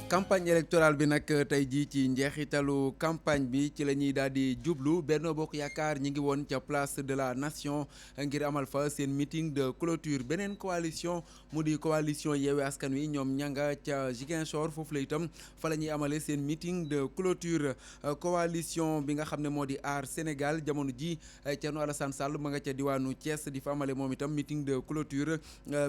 campagne électorale bi nag tey jii ci njeexitalu campagne bi ci la ñuy daal di jublu Benno Bokk Yaakaar ñi ngi woon ca place de la nation ngir amal fa seen meeting de clôture beneen coalition mu di coalition Yewwi Askan Wi ñoom ñanga ca Ziguinchor foofu la itam fa la ñuy amale seen meeting de clôture coalition bi nga xam ne moo di Aar Sénégal jamono ji Thierno Alassane Sall ma nga ca diwaanu Thiès di fa amale moom itam meeting de clôture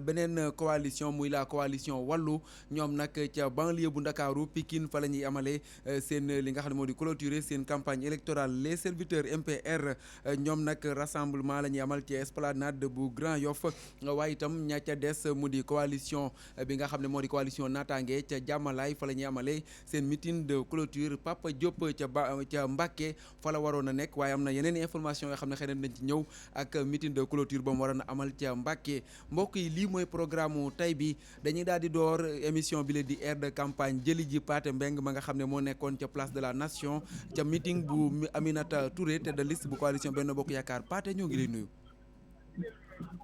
beneen coalition muy la coalition Wallu ñoom nag ca banlieue bu Ndakaaru Pikine fa la ñuy amale seen li nga xam ne moo di clôturer seen campagne électorale les serviteurs MPR ñoom nag rassemblement la ñuy amal ci esplanade bu Grand Yoff waaye itam ña ca des mu di coalition bi nga xam ne moo di coalition naataange ca Jàmmalaay fa la ñuy amale seen meeting de clôture Papa Diop ca Mbàkke fa la waroon a nekk waaye am na yeneen information yoo xam ne xëy na dañ ci ñëw ak meeting de clôture ba mu waroon a amal ca Mbàkke mbokk yi lii mooy programme tey bi dañuy daal di door émission bi la di air de campagne jëli ji Pathé Mbeng ma nga xam ne moo nekkoon ca place de la nation ca meeting bu Aminata Touré tête de liste bu coalition Benno Bokk Yaakaar Pathé ñoo ngi lay nuyu.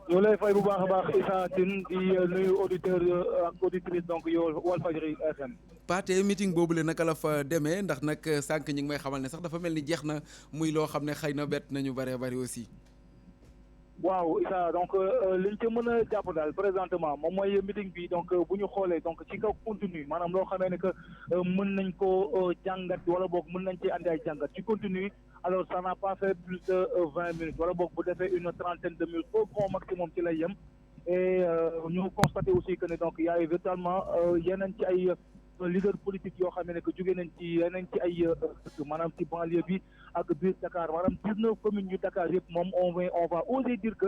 ñu lay fay bu baax a baax Issa Tine di nuyu auditeur ak auditrice donc yow Walfadjri FM. Pathé meeting boobu le naka la fa demee ndax nag sànq ñi ngi may xamal ne sax dafa mel ni jeex na muy loo xam ne xëy na bett nañu bëree bëri aussi. waaw Issa donc liñ ca mën a jàpp daal présentement moom mooy meeting bi donc bu ñu xoolee donc ci kaw contenu maanaam loo xamee ne que mën nañ ko jàngat wala boog mën nañ ci andi ay jàngat ci contenu alors ça n'a pas fait plus de 20 minutes wala boog bu defee une trentaine de minutes au grand maximum ci lay yem et ñu constaté aussi que ne donc y a eu véritablement yeneen ci ay leader politique yoo xam ne que jóge nañ ci yeneen ci ay maanaam ci banlieue bi ak biir Dakar maanaam 19 communes yu Dakar yëpp moom on va oser dire que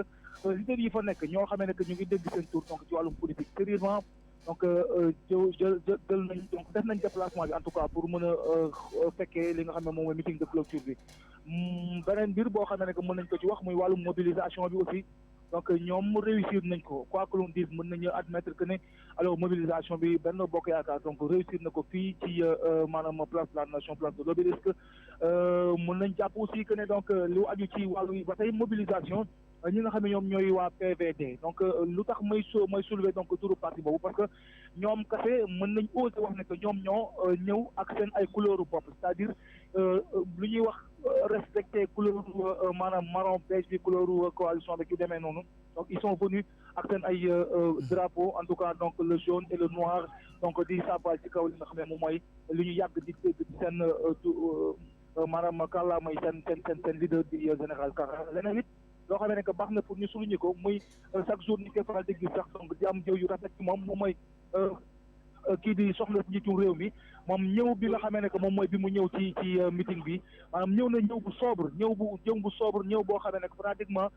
leader yi fa nekk ñoo xam ne que ñu ngi dégg seen tour donc ci wàllum politique sérieusement donc jël nañ donc def nañ déplacement bi en tout cas pour mën a fekkee li nga xam ne moom mooy meeting de clôture bi beneen mbir boo xam ne que mën nañ ko ci wax muy wàllum mobilisation bi aussi donc ñoom réussir nañ ko quoi que l'on dise mën nañu admettre que ne alors mobilisation bi Benno Bokk Yaakaar donc réussir na ko fii ci maanaam place de la nation place de l'Obélisque mën nañ jàpp aussi que ne donc lu aju ci wàllu ba tey mobilisation ñi nga xam ne ñoom ñooy waa PVD donc lu tax may soulever donc turu parti boobu parce que ñoom kese mën nañ oser wax ne que ñoom ñoo ñëw ak seen ay couleur bopp c'est-à-dire lu ñuy wax respecter couleur maanaam marron beige bi couleur coalition bi yu demee noonu donc ils sont venus ak seen ay drapeau en tout cas donc le jaune et le noir donc di sabal ci kaw li nga xam ne moom mooy li ñu yàgg di seen maanaam kàllaamay seen leader di général Kara leneen it loo xam ne que baax na pour ñu souligner ko muy chaque jour ñu koy faral di gis sax donc di am jëw yu rafet ci moom mooy kii di soxla njiitu réew mi moom ñëw bi nga xamee ne que moom mooy bi mu ñëw ci meeting bi maanaam ñëw na ñëw bu sobre ñëw boo xamee ne que pratiquement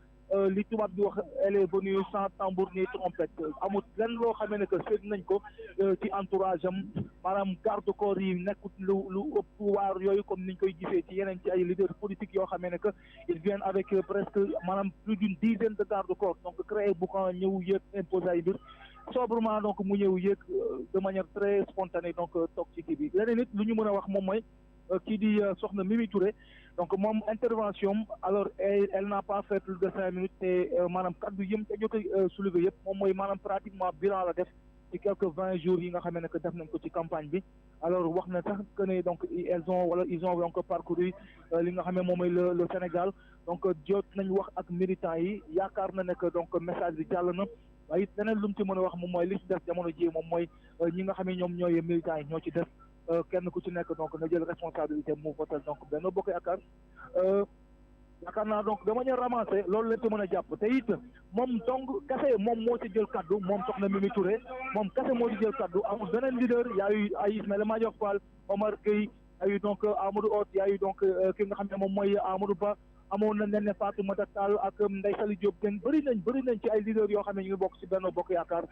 li tubaab di wax elle est venue sans tambour ni trompette amul lenn loo xamee ne que seet nañ ko ci entourage am maanaam garde corps yi nekkut lu ëpp waar yooyu comme niñ koy gisee ci yeneen ci ay leaders politiques yoo xamee ne que ils viennent avec presque maanaam plus d'une dizaine de garde corps donc créé bu ko ñëw yëg imposé ay mbir sobrement donc mu ñëw yéeg de manière très spontanée donc toog ci kii bi leneen nit lu ñu mën a wax moom mooy kii di soxna Mimi Touré donc moom intervention alors elle n'a pas fait plus de 5 minutes te maanaam kaddu yëm te ñoo koy soulever yëpp moom mooy maanaam pratiquement bilan la def ci quelques 20 jours yi nga xam ne que def nañ ko ci campagne bi alors wax na sax que ne donc ils ont donc parcouru li nga xam ne moom mooy le Sénégal donc jot nañ wax ak militants yi yaakaar na ne que donc message bi jàll na waaye it leneen lu mu ci mën a wax moom mooy li ci des jamono ji moom mooy ñi nga xam ne ñoom ñooy militants yi ñoo ci des kenn ku ci nekk donc na jël responsabilité mu votel donc Benno Bokk Yaakaar yaakaar naa donc de manière ramassée loolu lañ ci mën a jàpp te it moom donc kese moom moo ci jël kaddu moom soxna Mimi Touré moom kese moo ci jël kaddu amul beneen leader yaa yu ay Ismaïla Madior Fall Omar Gueye yaa yu donc Amadou Hott yaa yu donc ki nga xam ne moom mooy Amadou Ba amoon na ne Fatoumata Tall ak Ndeye Saly Diop den bëri nañ ci ay leaders yoo xam ne ñu ngi bokk ci Benno Bokk Yaakaar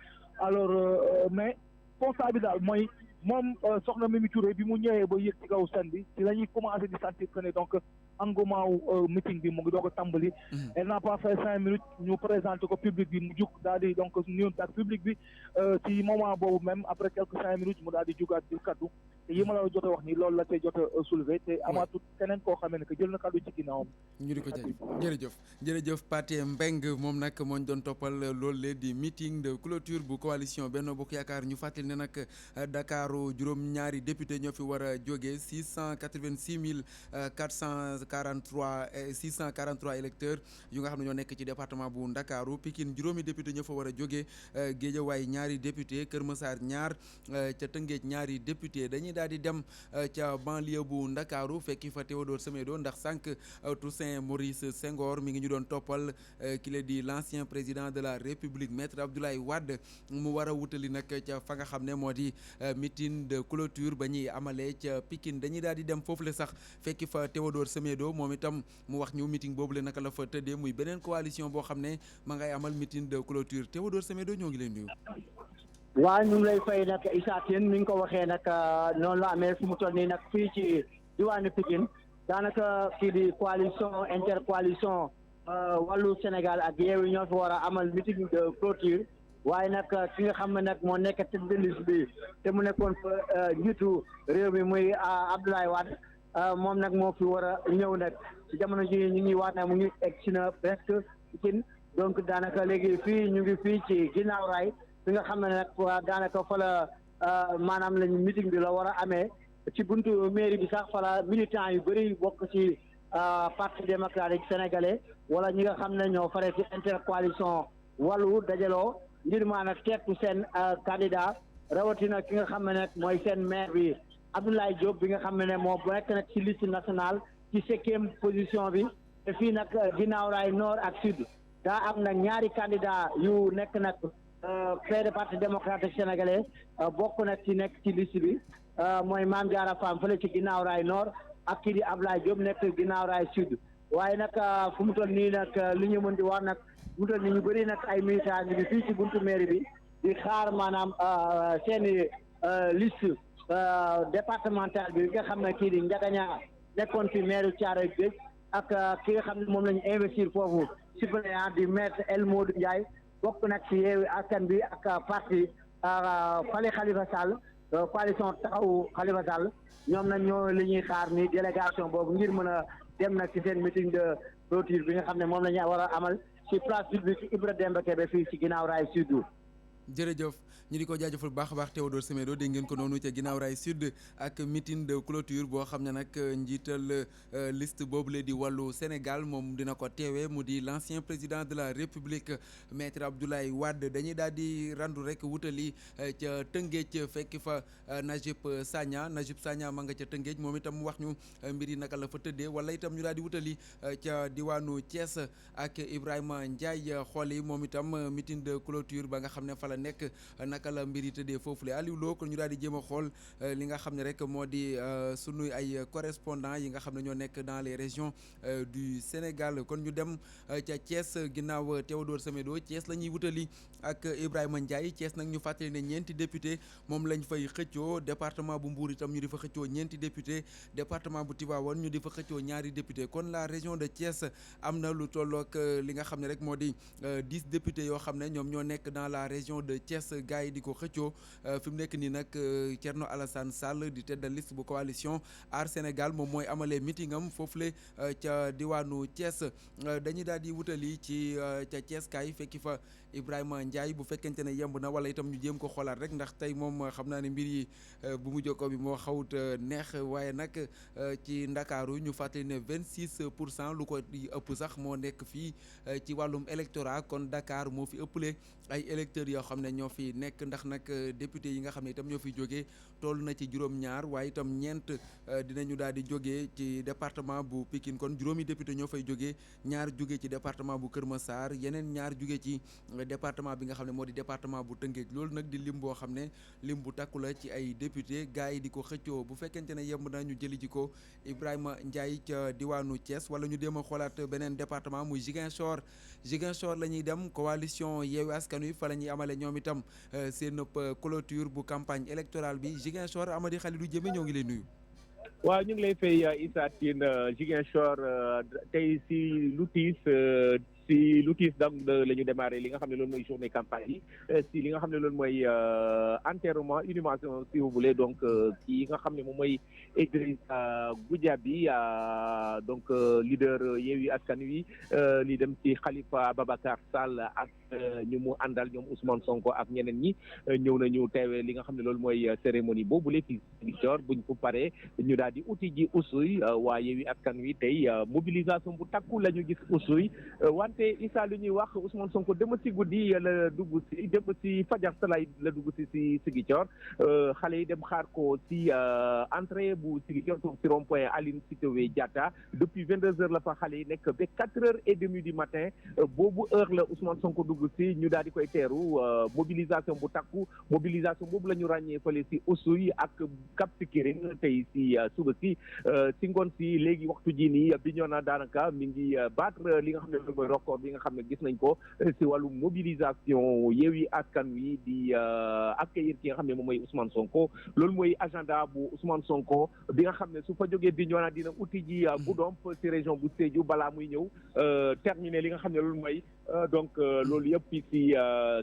alors mais constat bi daal mooy moom soxna Mimi Touré bi mu ñëwee ba yëg ci kaw scène bi ci la ñuy commencé di sentir que ne donc engouement meeting bi mu ngi doog a tàmbali. elle n'a pas fait 5 minutes ñu présenté ko public bi mu jug daal di donc nuyoon ak public bi ci moment boobu même après quelques 5 minutes mu daal di jugaat di kaddu te yi ma la jot a wax ni loolu la tey jot a soulever te amaatut keneen koo xamee ne que jël na kàddu ci ginnaawam. ñu di ko jërëjëf Pathé Mbeng moom nag moo ñu doon toppal loolu le di meeting de clôture bu coalition Benno Bokk Yaakaar ñu fàttali ne nag Dakaaru juróom-ñaari député ñoo fi war a jógee 686 443 643 électeurs yu nga xam ne ñoo nekk ci département bu Ndakaaru. Pikine juróomi député ñoo fa war a jógee Géejawaay ñaari député Kër Massar ñaar ca Tëngéej ñaari député dañuy daal di dem ca banlieue bu Ndakaaru fekki fa Théodore Semedo ndax sànq Toussaint Maurice Senghor mi ngi ñu doon toppal ki la di l'ancien président de la République maître Abdoulaye Wade mu war a wutali nag ca fa nga xam ne moo di meeting de clôture ba ñuy amalee ca Pikine dañuy daal di dem foofu le sax fekki fa Théodore Semedo moom itam mu wax ñu meeting boobu le naka la fa tëddee muy beneen coalition boo xam ne ma ngay amal meeting de clôture Théodore Semedo ñoo ngi leen nuyu. waaw ñu ngi lay fay nag Issa Tine ni nga ko waxee nag noonu la amee fu mu toll nii nag fii ci diwaanu Pikine daanaka kii di coalition intercoalition wàllu Sénégal ak Yewwi ñoo fi war a amal meeting de clôture waaye nag ki nga xam ne nag moo nekk tête de liste bi te mu nekkoon fa njiitu réew mi muy Abdoulaye Wade moom nag moo fi war a ñëw nag ci jamono ji ñu ngi waat nag mu ngi egg si na presque Pikine donc daanaka léegi fii ñu ngi fii ci ginnaaw raay fi nga xam ne nag daanaka fa la maanaam lañu meeting bi la war a amee ci buntu mairie bi sax fa la militants yu bëri bokk ci parti démocratique sénégalais wala ñi nga xam ne ñoo fare ci intercoalition wàllu dajaloo ngir maanaam teetu seen candidat rawatina ki nga xam ne nag mooy seen maire bi Abdoulaye Diop bi nga xam ne moo nekk nag ci liste nationale ci 5e position bi te fii nag ginnaaw raay nord ak sud daa am nag ñaari candidat yu nekk nag près de parti démocratique sénégalais bokk nag ci nekk ci liste bi mooy Mame Diarra Fam fële ci ginnaaw raay nord ak kii di Abdoulaye Diop nekk ginnaaw raay sud waaye nag fu mu toll nii nag li ñu mën di wax nag fu mu toll nii ñu bëri nag ay militants ñu ngi fii ci buntu mairie bi di xaar maanaam seeni liste départementale bi nga xam ne kii di Ndiagaña nekkoon fi maire Thiaroye Géej ak ki nga xam ne moom la ñu investir foofu suppléant di maître El Modou Ndiaye bokk nag ci Yewwi Askan Wi ak parti Fale Khalifa Sall coalition Taxawu Khalifa Sall ñoom nag ñoo li ñuy xaar ni délégation boobu ngir mën a dem nag ci seen meeting de clôture bi nga xam ne moom la ñu war a amal ci place publique Ibra Demba Kébé fii ci ginnaaw raay sud. jërëjëf ñu di ko jaajëfal bu baax a baax Théodore Semedo dégg ngeen ko noonu ca ginnaaw raay sud ak meeting de clôture boo xam ne nag njiital liste boobule di wàllu Sénégal moom dina ko teewee mu di l'ancien président de la République maître Abdoulaye Wade dañuy daal di randu rek wutali ca Tëngéej fekki fa Najib Sagna ma nga ca Tëngéej moom itam mu wax ñu mbir yi naka la fa tëddee wala itam ñu daal di wutali ca diwaanu Thiès ak Ibrahima Ndiaye xool yi moom itam meeting de clôture ba nga xam ne fa la nekk naka la mbir yi tëddee foofu le Aliou Lo kon ñu daal di jéem a xool li nga xam ne rek moo di sunu ay correspondants yi nga xam ne ñoo nekk dans les régions du Sénégal kon ñu dem ca Thiès ginnaaw Théodore Semedo Thiès la ñuy wutali ak Ibrahima Ndiaye Thiès nag ñu fàttali ne ñeenti député moom lañ fay xëccoo département bu Mbour itam ñu di fa xëccoo ñeenti député département bu Tivaouane ñu di fa xëccoo ñaari député kon la région de Thiès am na lu tollook li nga xam ne rek moo di 10 députés yoo xam ne ñoom ñoo nekk dans la région de Thiès gars yi di ko xëccoo fi mu nekk nii nag Thierno Alassane Sall di tête de liste bu coalition Aar Sénégal moom mooy amalee meeting am foofule ca diwaanu Thiès dañuy daal di wutali ci ca Thiès kaay fekki fa Ibrahima Ndiaye bu fekkente ne yemb na wala itam ñu jéem ko xoolaat rek ndax tey moom xam naa ne mbir yi bu mu jokkoo bi moo xawut neex waaye nag ci Ndakaaru ñu fàttali ne 26% lu ko di ëpp sax moo nekk fii ci wàllum électorat kon Dakar moo fi ëppale ay électeurs yoo xam ne ñoo fi nekk ndax nag député yi nga xam ne itam ñoo fi jógee toll na ci juróom-ñaar waaye itam ñeent dinañu daal di jógee ci département bu Pikine kon juróomi député ñoo fay jógee ñaar jógee ci département bu Kër Massar yeneen ñaar jógee ci département bi nga xam ne moo di département bu Tëngéej loolu nag di lim boo xam ne lim bu takku la ci ay député gars yi di ko xëccoo bu fekkente ne yemb na ñu jëli ji ko Ibrahima Ndiaye ca diwaanu Thiès wala ñu dem a xoolaat beneen département muy Ziguinchor la ñuy dem coalition Yewwi Askan Wi fa la ñuy amale ñoom itam seen clôture bu campagne électorale bi Ziguinchor Amady Khalidou Diémé ñoo ngi lay nuyu. waaw ñu ngi lay fay Issa Tine Ziguinchor tey si lu tiis si lu tiis donc la ñu démarré li nga xam ne loolu mooy journée campagne yi si li nga xam ne loolu mooy enterrement inhumation si vous voulez donc kii nga xam ne moom mooy Idrissa Goudiaby donc leader Yewwi Askan Wi li dem ci Khalifa Ababacar Sall ak ñu mu àndal ñoom Ousmane Sonko ak ñeneen ñi ñëw nañu teewee li nga xam ne loolu mooy cérémonie boobule fii Ziguinchor buñ ko paree ñu daal di uti ji Oussouye waa Yewwi Askan Wi tey mobilisation bu takku la ñu gis Oussouye wante Issa lu ñuy wax Ousmane Sonko dem si guddi la dugg si dem si fajar salay la dugg si Ziguinchor xale yi dem xaar ko si entrée bu Ziguinchor si rond-point Aline Sitoé Diatta depuis 22h la fa xale yi nekk ba 4h30 du matin boobu heure la Ousmane Sonko dugg si ñu daal di koy teeru mobilisation bu takku mobilisation boobu la ñu ràññee fële si Oussouye ak Cap Skirring tey si suba si ngoon si léegi waxtu ji nii Bignona daanaka mi ngi battre li nga xam ne mooy record bi nga xam ne gis nañ ko si wàllu mobilisation Yewwi Askan Wi di accueillir ki nga xam ne moom mooy Ousmane Sonko loolu mooy agenda bu Ousmane Sonko bi nga xam ne su fa jógee Bignona dina uti ji Goudomp si région bu Sédhiou balaa muy ñëw terminer li nga xam ne loolu mooy donc loolu yëpp fii si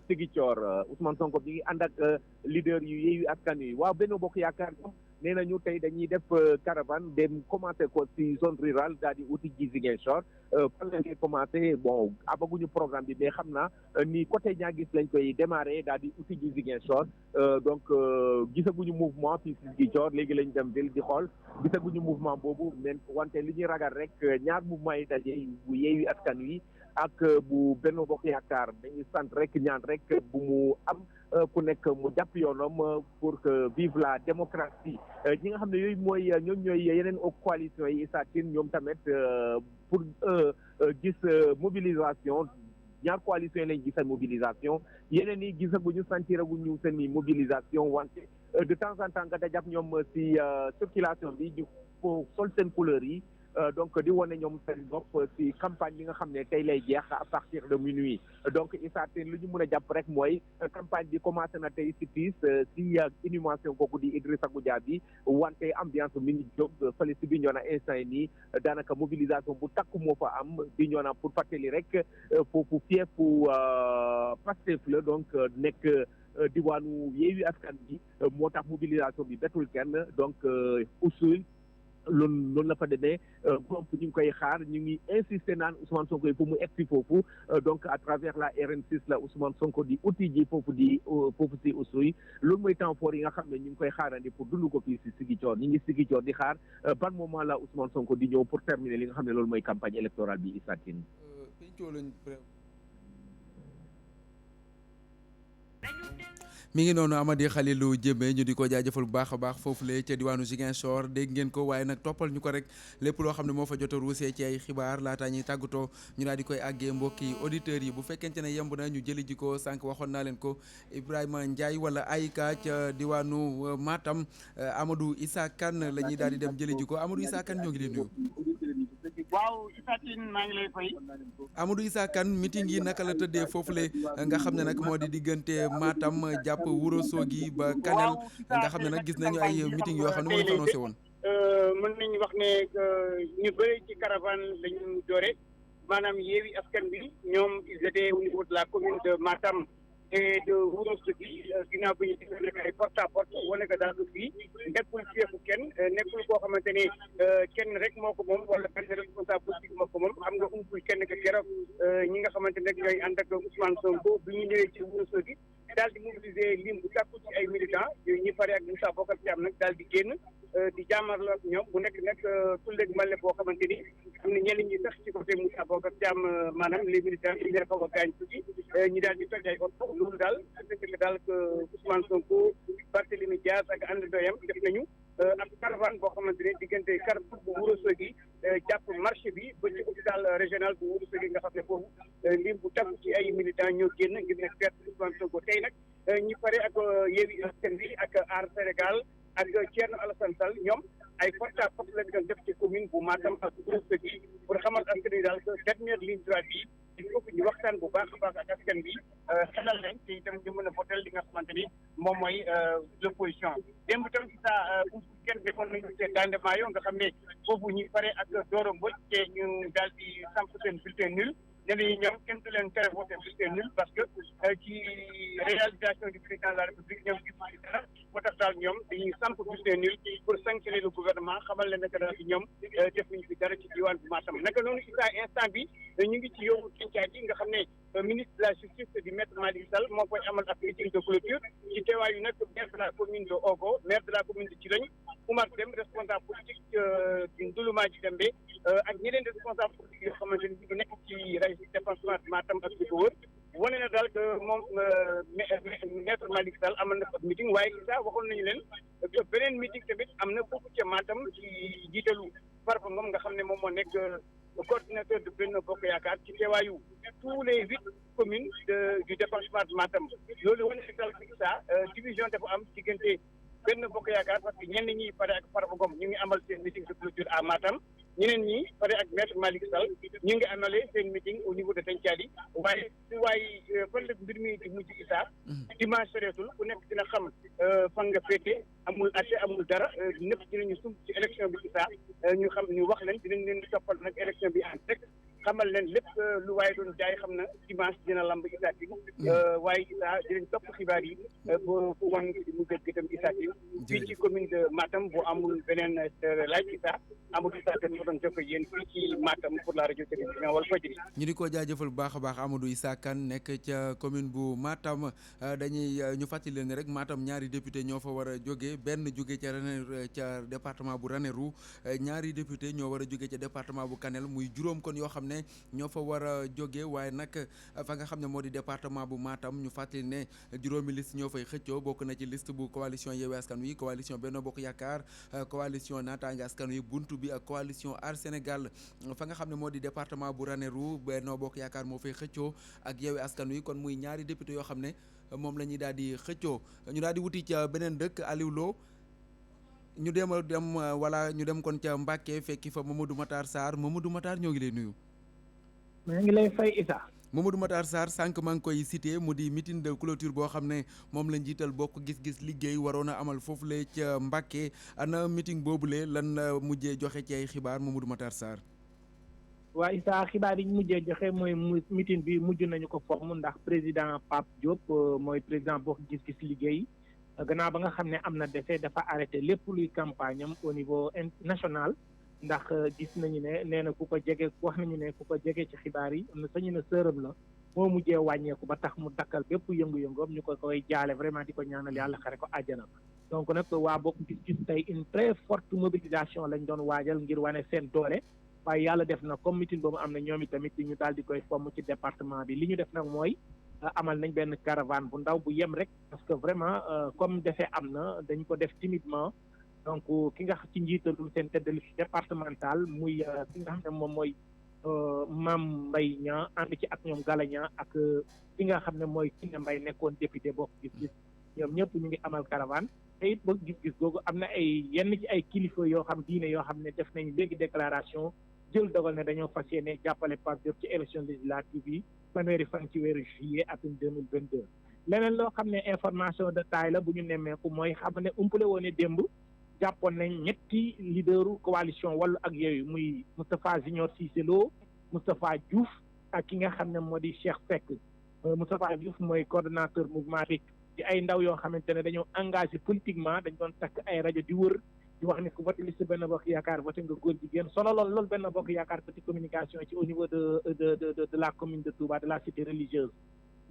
Ziguinchor Ousmane Sonko bi ngi ànd ak leader yu Yewwi Askan Wi waaw Benno Bokk Yaakaar nee nañu tey dañuy def caravane dem commencé ko ci zone rurale daal di uti ji Ziguinchor fan lañ koy commencé bon abaguñu programme bi mais xam naa ni côté Niaguis lañ koy démarré daal di uti ji Ziguinchor donc gisaguñu mouvement fii ci Ziguinchor léegi lañ dem ville di xool gisaguñu mouvement boobu mais wante li ñuy ragal rek ñaar mouvement yi daje bu Yewwi Askan Wi ak bu Benno Bokk Yaakaar dañuy sant rek ñaan rek bu mu am ku nekk mu jàpp yoonam pour que vive la démocratie ñi nga xam ne yooyu mooy ñoom ñooy yeneen coalition yi Issa Tine ñoom tamit pour gis mobilisation ñaar coalition yi lañ gis seen mobilisation yeneen yi gisaguñu sentiraguñu seen mobilisation wante de temps en temps nga dajab ñoom si circulation bi ñu ko sol seen couleur yi donc di wane ñoom seen bopp ci campagne bi nga xam ne tey lay jeex à partir de minuit donc Issa Tine lu ñu mën a jàpp rek mooy campagne bi commencé na tey ci tiis ci inhumation kooku di Idrissa Goudiaby wante ambiance mi ngi jóg fële ci Bignona instant yi nii daanaka mobilisation bu takku moo fa am Bignona pour fàttali rek foofu fiefu Pastef la donc nekk diwaanu Yewwi Askan Wi moo tax mobilisation bi bettul kenn donc Oussouye loolu la fa demee gomp ñu ngi koy xaar ñu ngi insister naan Ousmane Sonko yi pour mu egsi foofu donc à travers la RN6 la Ousmane Sonko di uti ji foofu si Oussouye loolu mooy temps fort yi nga xam ne ñu ngi koy xaarandi pour dund ko fii si Ziguinchor ñu ngi Ziguinchor di xaar ban moment la Ousmane Sonko di ñëw pour terminer li nga xam ne loolu mooy campagne électorale bi Issa Tine. mi ngi noonu Amady Khalilou Diémé ñu di ko jaajëfal bu baax a baax foofu le ca diwaanu Ziguinchor dégg ngeen ko waaye nag toppal ñu ko rek lépp loo xam ne moo fa jot a ruusee ci ay xibaar laataa ñuy tàggatoo ñu daal di koy àggee mbokki auditeurs yi bu fekkente ne yemb na ñu jëli ji ko sànq waxoon naa leen ko Ibrahima Ndiaye wala Ayka ca diwaanu Matam Amadou Issa Kane la ñuy daal di dem jëli ji ko Amadou Issa Kane ñoo ngi leen nuyu. waaw Issa Tine maa ngi lay fay. Amadou Issa Kane meeting yi naka la tëddee foofule nga xam ne nag moo di diggante Matam jàpp Ourossogui ba Kanel nga xam ne nag gis nañu ay meeting yoo xam ne moo leen annoncé woon. mën nañu wax ne ñu bëri ci caravane lañu doore maanaam Yewwi Askan Wi ñoom ils étaient au niveau de la commune de Matam et de Ourossogui ginnaaw bi ñu defee nekk ay porte à porte wane ko daal fii nekkul feefu kenn nekkul koo xamante ne kenn rek moo ko moom wala benn responsable politique moo ko moom xam nga umpul kenn ke keroog ñi nga xamante ne ñooy ànd ak Ousmane Sonko bi ñu ñëwee ci Ourossogui daal di mobiliser lim bu tàkku ci ay militants ñi pare ak Moussa Bocar Thiam nag daal di génn di jàmmarloo ak ñoom bu nekk nag tulleeg male boo xamante ni am na ñenn ñi sax ci côté Moussa Bocar Thiam maanaam les militants yi ñu xaw a gaañ tuuti ñi daal di toj ay oto loolu daal dëgg daal que Ousmane Sonko Barthélémy Dias ak ànd doyam def nañu ak caravane boo xamante ne diggante Carrefour bu Ourossogui jàpp marché bi ba ci hôpital régional bu Ourossogui nga xam ne foofu lim bu takku ci ay militants ñoo génn ngir ne feet Ousmane Sonko tey nag ñi pare ak Yewwi Askan Wi ak Aar Sénégal ak Thierno Alassane Sall ñoom ay porte à porte lañ doon def ci commune bu Matam ak Ourossogui pour xamal askan wi daal que dernière ligne droite bi il faut que ñu waxtaan bu baax a baax ak askan bi xelal leen te itam ñu mën a votel li nga xamante ni moom mooy l'opposition démb tam ci saa kenn defoon nañu te Dande Mayo nga xam ne foofu ñu pare ak Doro Mbodj te ñu daal di samp seen bulletin nul ne ni ñoom kenn du leen tere voté bulletin nul parce que ci réalisation du président de la République ñoom gis ci dara moo tax daal ñoom dañuy samp bulletin nul pour sanctionner le gouvernement xamal leen naka daal ñoom defuñu fi dara ci diwaan bu Matam naka noonu instant bi ñu ngi ci yowu Kencaaji yi nga xam ne ministre de la justice di maître Malick Sall moo koy amal ak meeting de clôture ci teewaayu nag maire de la commune de Ogo maire de la commune de Djilagne Oumar Dem responsable politique di Ndoulouma ji Dembe ak ñeneen responsable politique yoo xamante ni ñu nekk ci département de Matam ak li ko wër wane na daal que moom maître Malick Sall amal na fa meeting waaye Issa waxoon nañu leen beneen meeting tamit am na foofu ca Matam ci jiitalu Farba Ngom nga xam ne moom moo nekk coordinateur de Benno Bokk Yaakaar ci teewaayu tous les 8 communes du département de Matam loolu wane na daal que Issa division dafa am diggante Benno Bokk Yaakaar parce que ñenn ñi pare ak Farba Ngom ñu ngi amal seen meeting de clôture à Matam ñeneen ñi pare ak maître Malick Sall ñu ngi amale seen meeting au niveau de Kencaaji waaye fan la mbir mi di mujj Issa dimanche soreetul ku nekk dina xam fan nga féete amul atte amul dara ñëpp dinañu sumb ci élection bi Issa ñu xam ñu wax leen dinañ leen di toppal nag élection bi en direct xamal leen lépp lu waaye doon jaay xam na dimanche dina lamb Issa Tine waaye Issa dinañ topp xibaar yi bu wan mu gët gëtam Issa Tine fii ci commune de Matam bu amul beneen laaj Issa Amadou Issa Kane moo doon jokko yéen fii ci Matam pour la radio télévision Walfadjri ñu di ko jaajëfal bu baax a baax Amadou Issa Kane nekk ca commune bu Matam dañuy ñu fàttali leen rek Matam ñaari député ñoo fa war a jóge benn jóge ca département bu Ranérou ñaari député ñoo war a jóge ca département bu Kanel muy juróom kon yoo xam ne ñoo fa war a jóge waaye nag fa nga xam ne moo di département bu Matam ñu fàttali ne juróomi liste ñoo fay xëccoo bokk na ci liste bu coalition Yewwi Askan Wi coalition Benno Bokk Yaakaar coalition Naataange Askan Wi buntu bi ak coalition Aar Sénégal fa nga xam ne moo di département bu Ranérou Benno Bokk Yaakaar moo fay xëccoo ak Yewwi Askan Wi kon muy ñaari député yoo xam ne moom la ñuy daal di xëccoo ñu daal di wuti ca beneen dëkk Aliou Lo ñu dem kon ca Mbacké fekki fa Mamadou Matar Sarr Mamadou Matar ñoo ngi lay nuyu. maa ngi lay fay Issa. Mamadou Matar Sarr sànq maa ngi koy cité mu di meeting de clôture boo xam ne moom la njiital bokk gis-gis liggéey waroon a amal foofu la ca Mbacké ana meeting boobule lan la mujjee joxe ci ay xibaar Mamadou Matar Sarr. waa Issa xibaar yi ñu mujjee joxe mooy meeting bi mujj nañu ko forme ndax président Pape Diop mooy président bokk gis-gis liggéey gannaaw ba nga xam ne am na décès dafa arrêté lépp luy campagne am au niveau national. ndax gis nañu ne nee na ku ko jege wax nañu ne ku ko jege ci xibaar yi am na sañu ne sërëm la moo mujjee wàññeeku ba tax mu dakkal bépp yëngu-yëngoom ñu ko koy jaale vraiment di ko ñaanal yàlla xare ko àjjana donc nag waa bokk gis-gis tey une très forte mobilisation lañ doon waajal ngir wane seen doole waaye yàlla def na comme meeting boobu am na ñoom itamit ñu daal di koy fomm ci département bi li ñu def nag mooy amal nañ benn caravane bu ndaw bu yem rek parce que vraiment comme defee am na dañ ko def timidement donc ki nga ci njiitalul seen tête de liste départemental muy ki nga xam ne moom mooy Mame Mbaye Niang ànd ci ak ñoom Gala Niang ak ki nga xam ne mooy Kiné Mbaye nekkoon député bokk gis-gis ñoom ñëpp ñu ngi amal caravane te it bokk gis-gis googu am na ay yenn ci ay kilifa yoo xam diine yoo xam ne def nañ léegi déclaration jël dogal ne dañoo fas yéene jàppale Pape Diop ci élection législative yi fanweeri fan ci weeru juillet atum 2022 leneen loo xam ne information de taille la bu ñu nemmeeku mooy xam ne umpale woon ne démb jàppoon nañ ñetti leaderu coalition Wallu ak Yewwi muy Moustapha Junior Cissé Lo Moustapha Diouf ak ki nga xam ne moo di Cheikh Seck Moustapha Diouf mooy coordonnateur mouvement RIC di ay ndaw yoo xamante ne dañoo engagé politiquement dañ doon takk ay rajo di wër di wax ne ku voté liste Benno Bokk Yaakaar voté nga góor jigéen sonaloon loolu Benno Bokk Yaakaar petit communication ci au niveau de la commune de Touba de la cité religieuse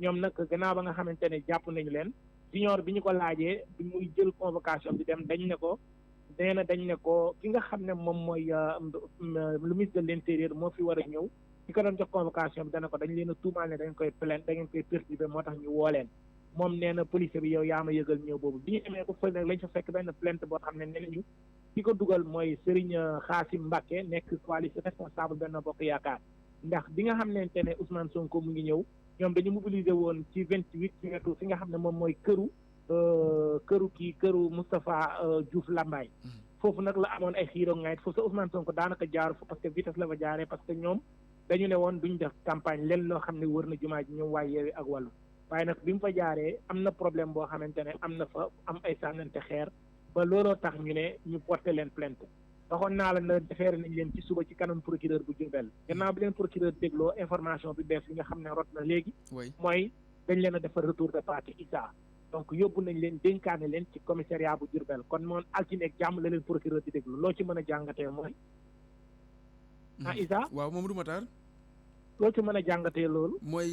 ñoom nag gannaaw ba nga xamante ne jàpp nañu leen junior bi ñu ko laajee bi muy jël convocation bi dem dañ ne ko ki nga xam ne moom mooy le ministre de l'intérieur moo fi war a ñëw ki ko doon jox convocation bi dana ko dañ leen a tuumaal ne dañ koy plainte da ngeen koy perturber moo tax ñu woo leen moom nee na police bi yow yaa ma yëgal ñëw boobu bi ñu demee ko fële nag lañ fa fekk benn plainte boo xam ne nee nañu ki ko dugal mooy Serigne Khassim Mbacké nekk coalition responsable Benno Bokk Yaakaar ndax bi nga xam ne Ousmane Sonko mu ngi ñëw ñoom dañu mobiliser woon ci 28 ci wetu fi nga xam ne moom mooy këru Moustapha Diouf Lambaye foofu nag la amoon ay xiiroo ngaayit foofu sa Ousmane Sonko daanaka jaaru fa parce que vitesse la fa jaaree parce que ñoom dañu ne woon duñ def campagne leen loo xam ne wër na jumaa ji ñoom waa Yewwi ak Wallu waaye nag bi mu fa jaaree am na problème boo xamante ne am na fa am ay sànnante xeer ba looloo tax ñu ne ñu porté leen plainte waxoon naa la ne defeere nañ leen ci suba ci kanam procureur bu Diourbel gannaaw bi leen procureur dégloo information bi bees li nga xam ne rot na léegi mooy dañ leen a defar retour de partie Issa donc yóbbu nañ leen dénkaane leen ci commissariat bu Diourbel kon moom altine ak jàmm la leen procureur di déglu loo ci mën a jàngatee mooy Issa waaw Mamadou Matar loo ci mën a jàngatee loolu mooy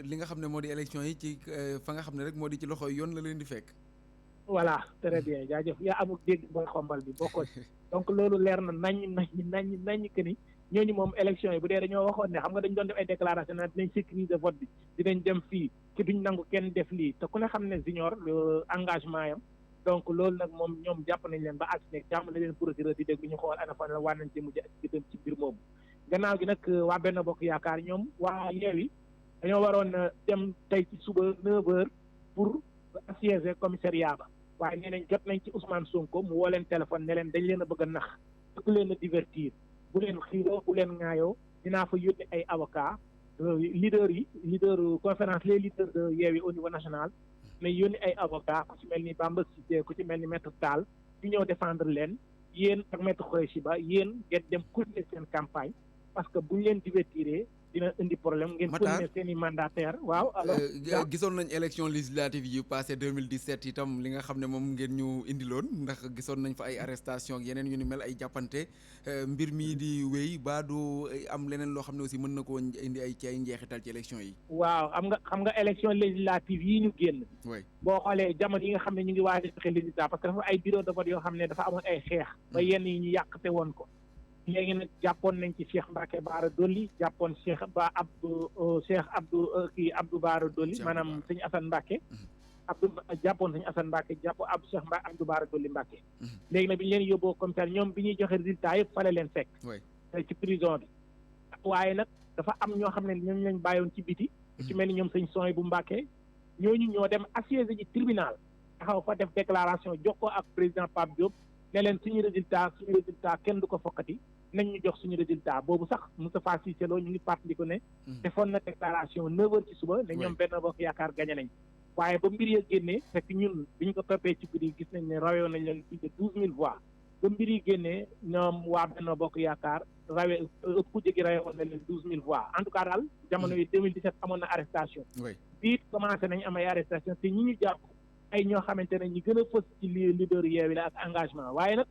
li nga xam ne moo di élection yi ci fa nga xam ne rek moo di ci loxo yoon la leen di fekk voilà très bien jaajëf yaa amul dégg booy xombal bi bokkoo ci donc loolu leer na nañ que ni ñooñu moom élection yi bu dee dañoo waxoon ne xam nga dañ doon def ay déclaration na dinañ sécuriser vote bi dinañ dem fii ci duñ nangu kenn def lii te ku ne xam ne junior engagement yam donc loolu nag moom ñoom jàpp nañ leen ba altine jàmm la leen procureur di dégg ñu xool ana fan la wànnañ ci mujj ak dem ci mbir moomu gannaaw gi nag waa Benno Bokk Yaakaar ñoom waa Yewwi dañoo waroon dem tey ci suba 9h pour assiéger commissariat ba waaye nee nañ jot nañ ci Ousmane Sonko mu woo leen téléphone ne leen dañ leen a bëgg a nax bëgg leen a divertir bu leen xiiroo bu leen ŋaayoo dinaa fa yónni ay avocat leader conférence les leaders de Yewwi au niveau national mais yónni ay avocat ku ci mel ni Bamba Cissé ku ci mel ni maître Tall ñu ñëw défendre leen yéen ak maître Khoureyssi Ba yéen ngeen dem continuer seen campagne parce que bu ñu leen divertiree dina indi problème ngeen continuer seen i mandataire waaw alors gisoon nañ élection législative yi passé 2017 itam li nga xam ne moom ngeen ñu indiloon ndax gisoon nañ fa ay arrestation ak yeneen yu ni mel ay jàppante mbir mii di wéy baa du am leneen loo xam ne aussi mën na koo indi ay njeexital ci élection yi waaw xam nga élection législative yi ñu génn boo xoolee jamono yi nga xam ne ñu ngi waaj a fexe législative parce que dafa ay bureau de vote yoo xam ne dafa amoon ay xeex ba yenn yi ñu yàqte woon ko léegi nag jàppoon nañ ci Cheikh Mbacke Bara Dolly jàppoon Abdou Bara Dolly maanaam sëñ Assane Mbacke jàppoon sëñ Assane Mbacke jàpp Abdou Bara Dolly Mbacke léegi nag bi ñu leen yóbboo commissaire ñoom bi ñuy joxe résultat yëpp fale leen fekk ci prison bi waaye nag dafa am ñoo xam ne ñooñu lañ bàyyoon ci biti ci mel ni ñoom sëñ Soy bu Mbacke ñooñu ñoo dem assiéger ji tribunal taxaw fa def déclaration jox ko ak président Pape Diop ne leen suñu résultat kenn du ko fokkati nañ ñu jox suñu résultat boobu sax Moustapha Cissé Lo ñu ngi fàttaliku ne defoon na déclaration 9h ci suba ne ñoom Benno Bokk Yaakaar gañe nañ waaye ba mbir ya génnee fekk ñun biñ ko toppee ci guddi gis nañ ne rawewoon nañ leen plus de 12000 voix ba mbir yi génnee ñoom waa Benno Bokk Yaakaar ku jegi rawewoon na leen 12000 voix en tout cas daal jamono yi 2017 amoon na arrestation biit commencé nañ am ay arrestation te ñi ñu jàpp ay ñoo xamante ne ñi gën a fës ci leader Yewwi la ak engagement waaye nag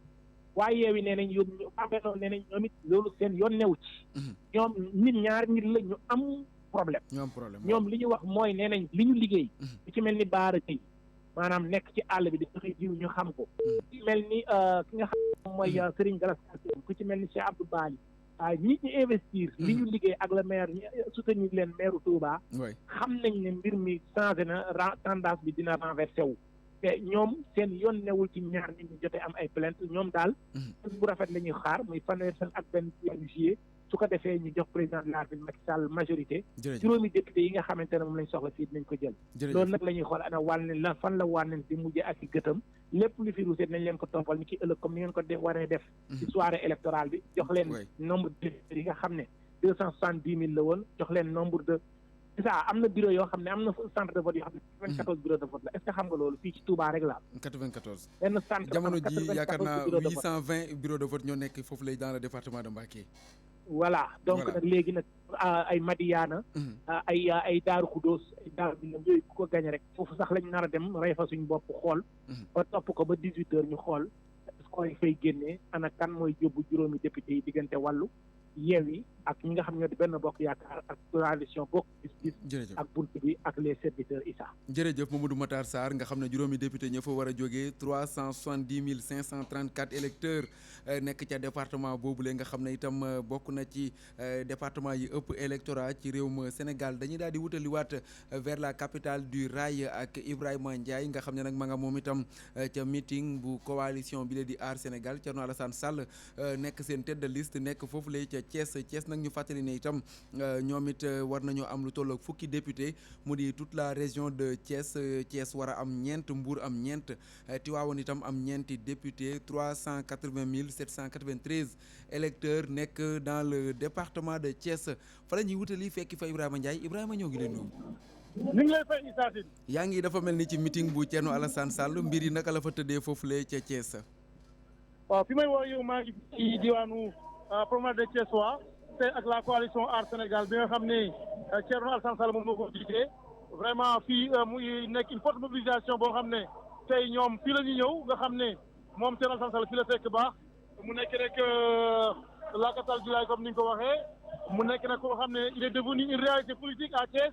waaye Yewwi nee nañ yóbbu Benno nee nañ ñoom it loolu seen yoon newu ci ñoom ñaar nit la ñu am problème ñoom li ñu wax mooy nee nañ li ñu liggéey lu ci mel ni Baara Gueye maanaam nekk ci àll bi di joxe jiw ñu xam ko ku ci mel ni ki nga xam mooy Serigne Gallas Kaltoum ku ci mel ni Cheikh Abdou Bali ñi ñu investir li ñu liggéey ak le maire ñu soutenir leen maire Touba xam nañ ne mbir mi changé na tendance bi dina renversé wu te ñoom seen yoon newul ci ñaar nit ñu jotee am ay plainte ñoom daal bu rafet la ñuy xaar muy fanweer fan ak benn juillet su ko defee ñu jox président de la République Macky Sall majorité juróomi député yi nga xamante ne moom lañ soxla fii dinañ ko jël loolu nag la ñuy xool ana wàllen la fan la wànnen di mujjee ak i gëtam lépp lu fi ruusee nañ leen ko toppal ni ki ëllëg comme ni ngeen ko waree def ci soirée électorale bi jox leen nombre de yi nga xam ne 270 000 la woon jox leen nombre de am na bureau yoo xam ne am na centre de vote yoo xam ne 94 bureau de vote la est-ce que xam nga loolu fii ci Touba rek la 94 benn centre jamono ji yaakaar naa 820 bureau de vote ñoo nekk foofu lay dans le département de Mbacké voilà donc nag léegi nag ay Madiana ay Daaru Khoudoss ay Daaru Minam yooyu ku ko gañe rek foofu sax lañ nar a dem rey fa suñ bopp xool ba topp ko ba 18h ñu xool koy fay génnee ana kan mooy yóbbu juróomi député yi diggante wàllu Yewwi ak ñi nga xam ñoo di Benno Bokk Yaakaar ak coalition Bokk Gis-Gis ak bunt bi ak les serviteurs Issa jërëjëf Mamadou Matar Sarr nga xam ne juróomi député ñoo fa war a jógee 370 534 électeurs nekk ca département boobule nga xam ne itam bokk na ci département yi ëpp électorat ci réewum Sénégal dañuy daal di wutaliwaat vers la capitale du rail ak Ibrahima Ndiaye nga xam ne nag ma nga moom itam ca meeting bu coalition bi la di Aar Sénégal Thierno Alassane Sall nekk seen tête de liste nekk foofu lay ca Thiès nag ñu fàttali ne itam ñoom it war nañoo am lu tolloog fukki député mu di toute la région de Thiès war a am ñeent Mbour am ñeent Tivaouane itam am ñeenti député 380 793 électeurs nekk dans le département de Thiès fa la ñuy wutali fekki fa Ibrahima Ndiaye Ibrahima ñoo ngi leen nuyu. ñu ngi lay fay Issa Tine. yaa ngi dafa mel ni ci meeting bu Thierno Alassane Sall mbir yi naka la fa tëddee foofu la ca Thiès. waaw fi may woo yow maa ngi ci diwaanu promenade de Thiessois te ak la coalition Aar Sénégal bi nga xam ne Thierno Alassane Sall moom moo ko jiite vraiment fii muy nekk une forte mobilisation boo xam ne tey ñoom fii la ñu ñëw nga xam ne moom Thierno Alassane Sall fii la fekk baax mu nekk rek la capitale du Laye comme ni nga ko waxee mu nekk nag koo xam ne il est devenu une réalité politique à Thiès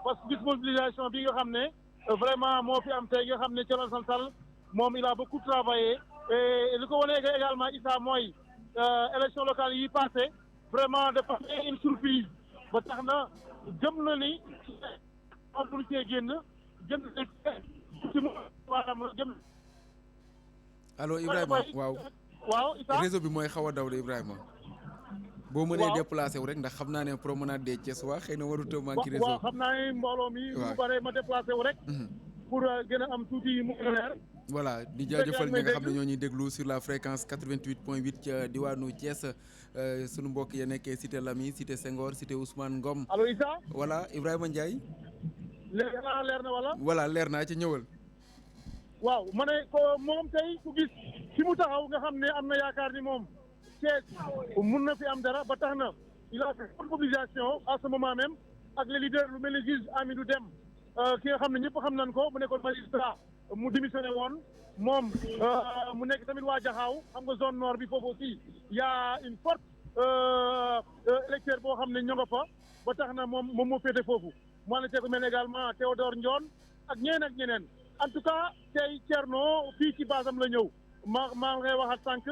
parce que gis mobilisation bi nga xam ne vraiment moo fi am tey nga xam ne Thierno Alassane Sall moom il a beaucoup travaillé et li ko wane également Issa mooy élection locale yi passé vraiment dafa une surprise ba tax na jëm na ni am pour cee génn jëm ci maanaam jëm. allo Ibrahima waaw Issa réseau bi mooy xaw a daw de Ibrahima. boo mënee déplacé wu rek ndax xam naa ne promenade des Thiessois xëy na warut a manqué réseau. waaw xam naa ne mbooloo mi. bu bare ma déplacé wu rek. pour gën a am tuuti mu leer. voilà di jaajëfal ñi nga xam ne ñoo ñuy déglu sur la fréquence 88.8 ca diwaanu Thiès sunu mbokk ya nekkee cité Lamy cité Senghor cité Ousmane Ngom. allo Issa. voilà Ibrahima Ndiaye. leer na wala. voilà leer naa ci ñëwal. waaw ma ne ko moom tey ku gis fi mu taxaw nga xam ne am na yaakaar ni moom Thiès mun na fi am dara ba tax na il a fait une mobilisation à ce moment même ak les leaders lu mel ni juge Amidou Deme ki nga xam ne ñëpp xam nañ ko mu nekkoon magistrat mu démissionné woon moom mu nekk tamit waa Jaxaaw xam nga zone nord bi foofu aussi y a une forte électeur boo xam ne ñoo nga fa ba tax na moom moo féete foofu mu ànd ceeg mel également Théodore Ndione ak ñeneen en tout cas tey Thierno fii ci basam la ñëw maa ngay waxaat sànq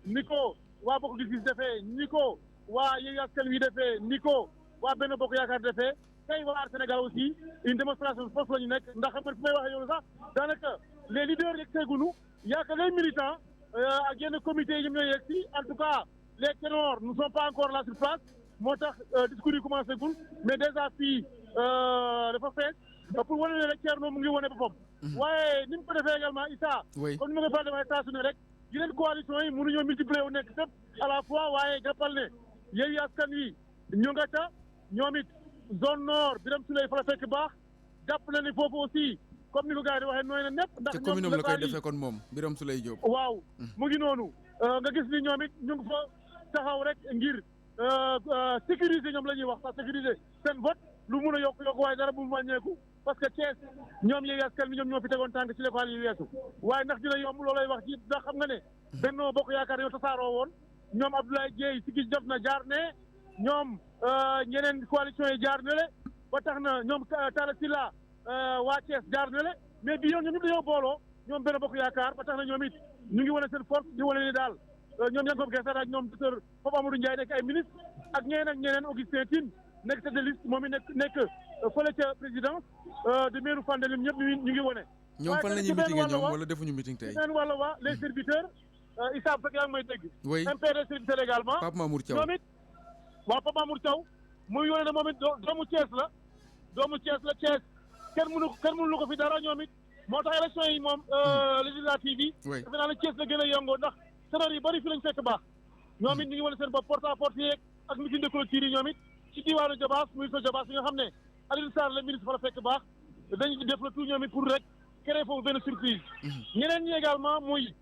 ni ko waa Bokk Gis Gis defee ni ko waa Yewwi Askan Wi defee ni ko waa Benno Bokk Yaakaar defee tey waa Aar Sénégal aussi une démonstration de force la ñu nekk ndax xam nga fi may waxee yow sax daanaka les leaders yegg seegunu yaa que les militants ak yenn comité yi ñoom ñooy yegg si en tout cas les ténors ne sont pas encore là sur place moo tax discours yi commencé gul mais déjà fii dafa fees pour wane ne rek Thierno mu ngi wane boppam. waaye ni mu ko defee également Issa. comme ni ma ko faral di waxee saa su ne rek yeneen coalition yi mënuñoo multiplier wu nekk fépp à la fois waaye jàppal ne Yewwi Askan Wi ñu nga ca ñoom it zone nord Birame Souleye fa la fekk baax jàpp na ni foofu aussi comme ni ko gars yi di waxee nooy na nepp. ndax ñoom commune am la koy defee kon moom Birame Souleye Diop. waaw mu ngi noonu nga gis ni ñoom it ñu ngi fa taxaw rek ngir sécuriser ñoom la ñuy wax sax sécuriser seen vote lu mun a yokk waaye dara bu mu wàññeeku. parce que Thiès ñoom Yewwi Askan Wi ñoom ñoo fi tegoon tànk ci l'école yi weesu waaye ndax dina yomb loolay wax ci ndax xam nga ne Benno Bokk Yaakaar yow tasaaroo woon ñoom Abdoulaye Dieye si gis def na jaar ne ñoom ñeneen coalition yi jaar ne le ba tax na ñoom Talla Sylla waa Thiès jaar ne le mais bi yoon ñoom ñëpp dañoo booloo ñoom Benno Bokk Yaakaar ba tax na ñoom it ñu ngi wane seen force di wane ni daal ñoom Yankhoba Diattara ak ñoom docteur Pape Amadou Ndiaye nekk ay ministre ak ñeneen Augustin Tine nekk tête de liste moom it nekk fële ca présidence de maire Fandène ñëpp ñu ngi wane. ñoom fan la ñuy meeting ñoom wala defuñu meeting tey. beneen wàll waa les serviteurs Issa bu fekkee yaa ngi may dégg. oui MPD serviteur également. Pape Mamour Thiaw ñoom it waaw Pape Mamour Thiaw muy yore ne moom it doomu Thiès la Thiès kenn mënu ko fi dara ñoom it moo tax élection yi moom législative yi. oui defe naa ne Thiès la gën a yëngoo ndax sénateur yi bëri fi lañ fekk baax ñoom it ñu ngi wane seen bopp porte à porte yeeg ak meeting de clôture yi ñoom it ci diwaanu Jobaas muy sa Jobaas yi nga xam ne Alioune Sarr le ministre fa la fekk baax dañu def le tout ñoom it pour rek créer foofu benn surprise. ñeneen ñi également muy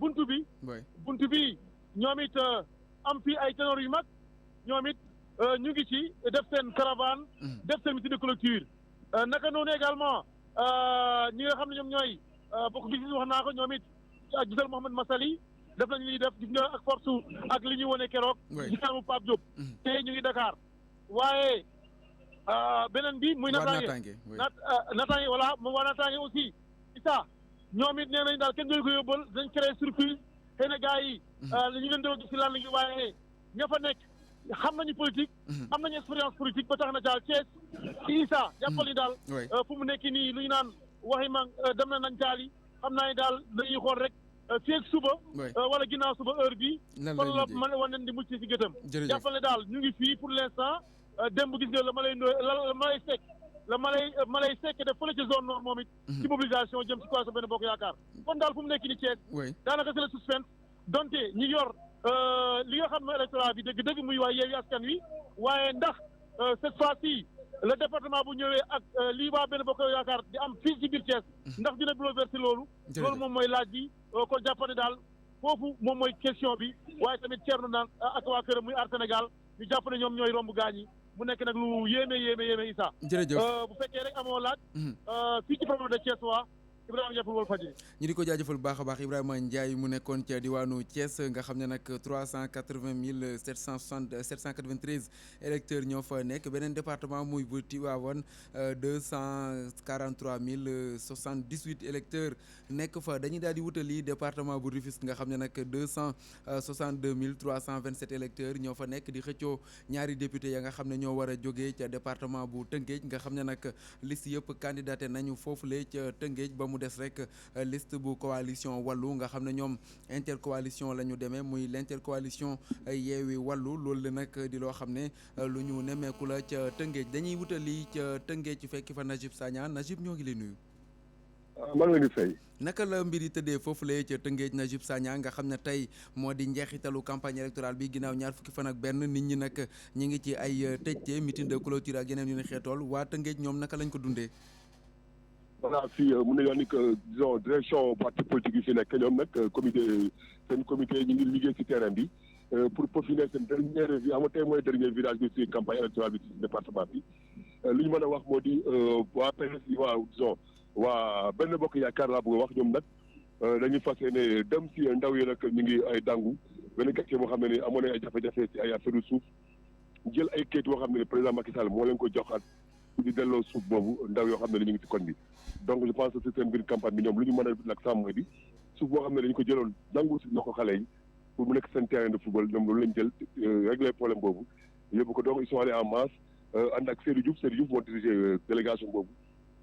buntu bi ñoom it am fii ay ténor yu mag ñoom it ñu ngi ci def seen caravane. def seen meeting de clôture. naka noonu également ñi nga xam ne ñoom ñooy Bokk Gis Gis wax naa ko ñoom it ak gisal Mouhamed Massali def nañ li ñuy def gis nga ak force ak li ñu wane keroog. gis naa mu Pape Diop. tey ñu ngi Dakar waaye beneen bi muy naataange voilà moom waa naataange aussi Issa ñoom it nee nañ daal kenn doon ko yóbbal dañ créé surprise xëy na gars yi ñu leen doon gis si lan la waaye ña fa nekk xam nañu politique am nañu expérience politique ba tax na daal Thiès Issa jàppal ni daal fu mu nekk nii lu ñu naan waxi ma dem nañ taali xam naa ni daal dañuy xool rek fii ak suba wala ginnaaw suba heure bi kon la man wan nen di mucc si gëtam jàppal ne daal ñu ngi fii pour l'instant démb gis nga la ma lay sekk def fële ci zone nord moom it ci mobilisation jëm ci coalition Benno Bokk Yaakaar kon daal fu mu nekk ni Thiès daanaka c'est le suspense donte ñi yor li nga xam ne électorat bi dëgg-dëgg muy waa Yewwi Askan Wi waaye ndax cette fois-ci le département bu ñëwee ak lii waa Benno Bokk Yaakaar di am fii ci biir Thiès ndax dina bouleverser loolu moom mooy laaj bi kon jàppane daal foofu moom mooy question bi waaye tamit Thierno naan ak waa këram muy Aar Sénégal ñu jàpp ne ñoom ñooy romb gaañ yi mu nekk nag lu yéeme Issa. jërëjëf bu fekkee rek amoo laaj. fii ci problème de Thiès waa Ibrahima Ndiaye pour Walfadjri. ñu di ko jaajëfal bu baax a baax Ibrahima Ndiaye mu nekkoon ca diwaanu Thiès nga xam ne nag 380 793 électeurs ñoo fa nekk beneen département muy bu Tivaouane 243 078 électeurs nekk fa dañuy daal di wutali département bu Rufisque nga xam ne nag 262 327 électeurs ñoo fa nekk di xëccoo ñaari député ya nga xam ne ñoo war a jógee ca département bu Tëngéej nga xam ne nag liste yëpp candidaté nañu foofule ca Tëngéej ba mu des rek liste bu coalition wàllu nga xam ne ñoom intercoalition la ñu demee muy l'intercoalition yeewi wàllu loolu la nag di loo xam ne lu ñu nemmeeku la ca Tëngéej dañuy wutali ca Tëngéej ci fekki fa Najib Sagna Najib ñoo ngi lay nuyu. maa ngi leen di fay. naka la mbir yi tëddee foofule ca Tëngéej Najib Sagna nga xam ne tey moo di njeexitalu campagne électorale bi ginnaaw ñaar fukki fan ak benn nit ñi nag ñi ngi ci ay tëjte meeting de clôture ak yeneen yu ni xeetool waa Tëngéej ñoom naka lañ ko dundee. voilà fii mun nañoo ni que disons direction parti politique yi fi nekk ñoom nag seen comité ñu ngi liggéey ci terrain bi pour peaufiner seen dernière vie tey mooy dernier virage bi ci campagne électorale bi ci département bi li ñu mën a wax moo di waa PDS waa disons waa Benno Bokk Yaakaar laa bëgg a wax ñoom nag dañuy fas yéene dem ci ndaw yi nag ñu ngi ay dàngu benn quartier moo xam ne ni amoon na ay jafe-jafe ci ay affaire suuf jël ay kayit yoo xam ne président Macky Sall moo leen ko joxaat di delloo suuf boobu ndaw yoo xam ne ñu ngi ci koñ bi donc je pense que c'est seen biir campagne bi ñoom lu ñu mën a nag sàmm mooy bi suuf boo xam ne dañu ko jëloon nangu si loxo xale yi pour mu nekk seen terrain de football ñoom loolu lañ jël régler problème boobu yóbbu ko donc ils sont allés en masse ànd ak Seydou Diouf moo dirigé délégation boobu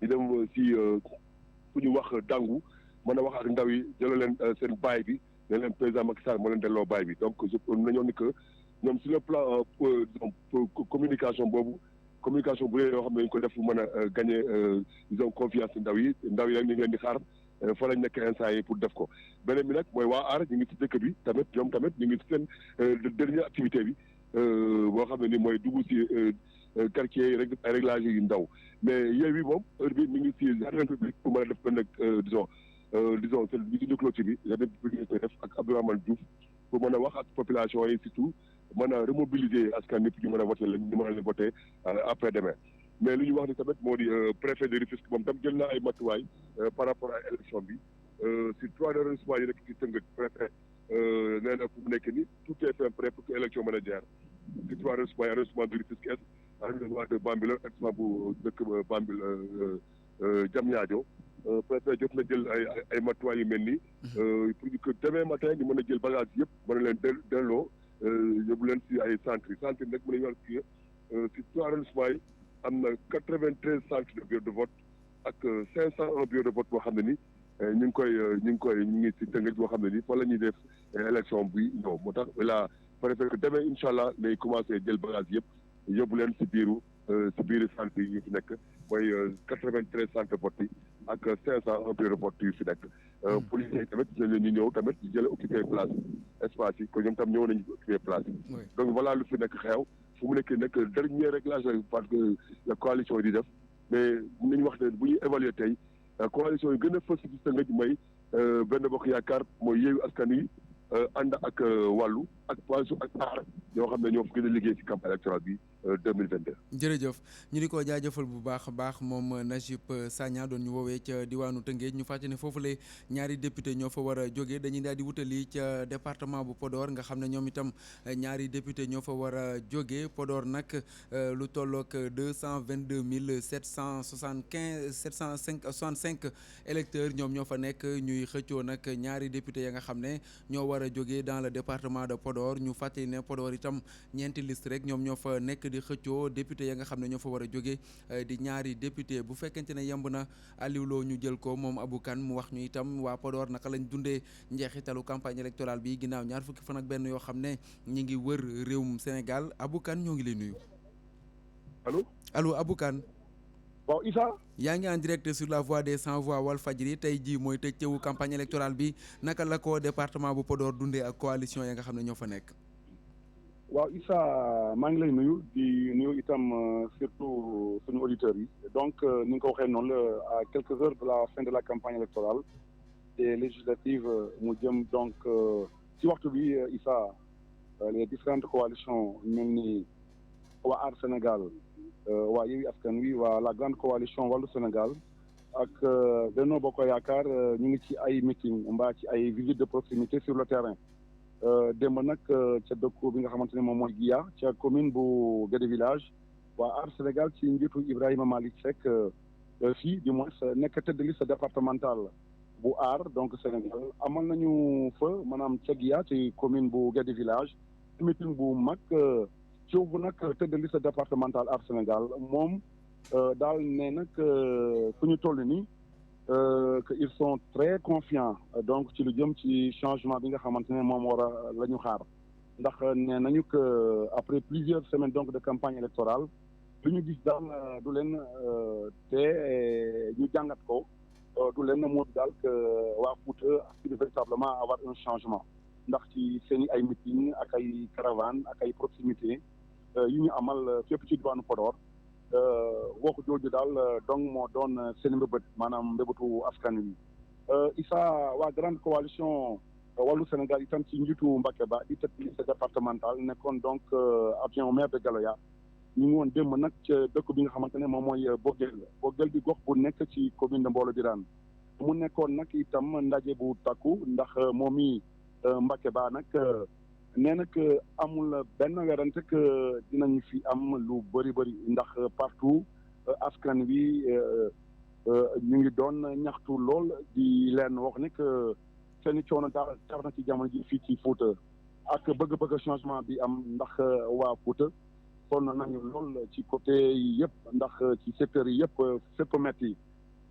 ñu dem si fu ñu wax dangu mën a wax ak ndaw yi jëloo leen seen baay bi ne leen président Macky Sall moo leen delloo baay bi donc nañoo ni que ñoom sur le plan communication boobu communication bu dee yoo xam ne dañu ko def mën a gagner disons confiance ndaw yi nag ñu ngi leen di xaar fa lañ nekk instant yi pour def ko beneen bi nag mooy waa aar ñu ngi ci dëkk bi tamit ñoom tamit ñu ngi ci seen dernière activité bi boo xam ne ni mooy dugg ci quartier yi rek ay réglage yu ndaw mais Yewwi moom heure bi mi ngi ci jardin public pour mën a def benn disons seen visite de clôture bi jardin public ñu koy def ak Abdourahmane Diouf pour mën a wax ak population yi surtout mën a remobiliser askan ñëpp ñu mën a voté lañ ñu mën a leen voté après demain mais li ñu wax ni tamit moo di préfet de Rufisque moom tam jël na ay matuwaay par rapport à élection bi sur 3 arrondissements yi nekk ci Tëngéej préfet nee na fu mu nekk ni tout est fait prêt pour que élection mën a jaar sur 3 arrondissements yi arrondissement de Rufisque Est arrondissement de Bambilor arrondissement bu dëkk Bambil Diamniadio préfet jot na jël ay matuwaay yu mel nii pour que demain matin ñu mën a jël bagage yëpp mën a leen delloo yóbbu leen si ay centres yi nag mën nañu wax si 3 arrondissements yi am na 93 centres de bureau de vote ak 501 bureau de vote boo xam ne ni ñu ngi si Tëngéej boo xam ne ni fa la ñuy def élection bi ñëw moo tax la préfet que demain incha allah lay commencé jël bagage yëpp yóbbu leen si biiru centres yi fi nekk mooy 93 centres de vote yi ak 501 bureau de vote yu fi nekk. policiers yi tamit ñu ñëw tamit di jël occupé place espace yi ko ñoom tam ñëw nañu occupé place yi. donc voilà lu fi nekk xew fu mu nekk nekk dernier réglage parce que la coalition yi di def mais nañu wax ne bu ñuy évaluer tey coalition yi gën a fës ci Tëngéej mooy Benno Bokk Yaakaar mooy Yewwi Askan Wi ànd ak wàllu ak coalition ak aar ñoo xam ne ñoo fi gën a liggéey ci campagne électorale bi 2022. jërëjëf ñu di ko jaajëfal bu baax a baax moom Najib Sagna doon ñu woowee ca diwaanu Tëngéej ñu fàtte ne foofule ñaari député ñoo fa war a jógee dañuy daal di wutali ca département bu Podor nga xam ne ñoom itam ñaari député ñoo fa war a jógee Podor nag lu tollook 222 765 électeurs ñoom ñoo fa nekk ñuy xëccoo nag ñaari député ya nga xam ne ñoo war a jógee dans le département de Podor ñu fàttali ne Podor itam ñeenti liste rek ñoom ñoo fa nekk di xëccoo député ya nga xam ne ñoo fa war a jóge di ñaari député bu fekkente ne yemb na Aliou Lo ñu jël ko moom Abou Kane mu wax ñu itam waa Podor naka lañ dundee njeexitalu campagne électorale bi ginnaaw ñaar fukki fan ak benn yoo xam ne ñi ngi wër réewum Sénégal Abou Kane ñoo ngi lay nuyu. allo Abou Kane. waaw Issa. yaa ngi en direct sur la voix des sans voix Walfadjri tey jii mooy tëjteewu campagne électorale bi naka la ko département bu Podor dundee ak coalition ya nga xam ne ñoo fa nekk. waaw Issa maa ngi lay nuyu di nuyu itam surtout suñu auditeurs yi donc ni nga ko waxee noonu la à quelques heures de la fin de la campagne électorale des législatives mu jëm donc ci waxtu bi Issa les différentes coalitions mel ni waa Aar Sénégal waa Yewwi Askan Wi waa la grande coalition Wallu Sénégal ak Benno Bokk Yaakaar ñu ngi ci ay meeting mbaa ci ay visites de proximité sur le terrain démb nag ca dëkku bi nga xamante ne moom mooy Guiya ca commune bu Guédé village waa Aar Sénégal ci njiitu Ibrahima Malick Seck fii du moins nekk tête de liste départementale bu Aar donc Sénégal amal nañu fa maanaam ca Guiya ci commune bu Guédé village meeting bu mag ci bu nag tête de liste départementale Aar Sénégal moom daal ne nag fu ñu toll nii que ils sont très confiants donc ci lu jëm ci changement bi nga xamante ne moom war a la ñu xaar ndax nee nañu que après plusieurs semaines donc de campagne électorale lu ñu gis daal du leen te ñu jàngat ko du leen moo daal que waa Fouta aspire véritablement avoir un changement ndax ci seen i ay meeting ak ay caravane ak ay proximité yu ñu amal fépp ci diwaanu Podor waxu jooju daal donc moo doon seen mbébét maanaam mbébétu askan wi Issa waa grande coalition Wallu Sénégal itam ci njiitu Mbacké Ba di tête liste départementale nekkoon donc adjoint au maire de Galoya ñu ngi woon démb nag ca dëkk bi nga xamante ne moom mooy Boguel di gox bu nekk ci commune de Mbolo Birane mu nekkoon nag itam ndaje bu takku ndax moom i Mbacké Ba nag nee na que amul benn werante que dinañu fi am lu bëri ndax partout askan wi ñu ngi doon ñaxtu lool di leen wax ne que seen i coono daal tar na ci jamono ji fii ci Fouta ak bëgg-bëgg changement bi am ndax waa Fouta sonn nañu lool ci côté yi yëpp ndax ci secteur yi yëpp fépp metti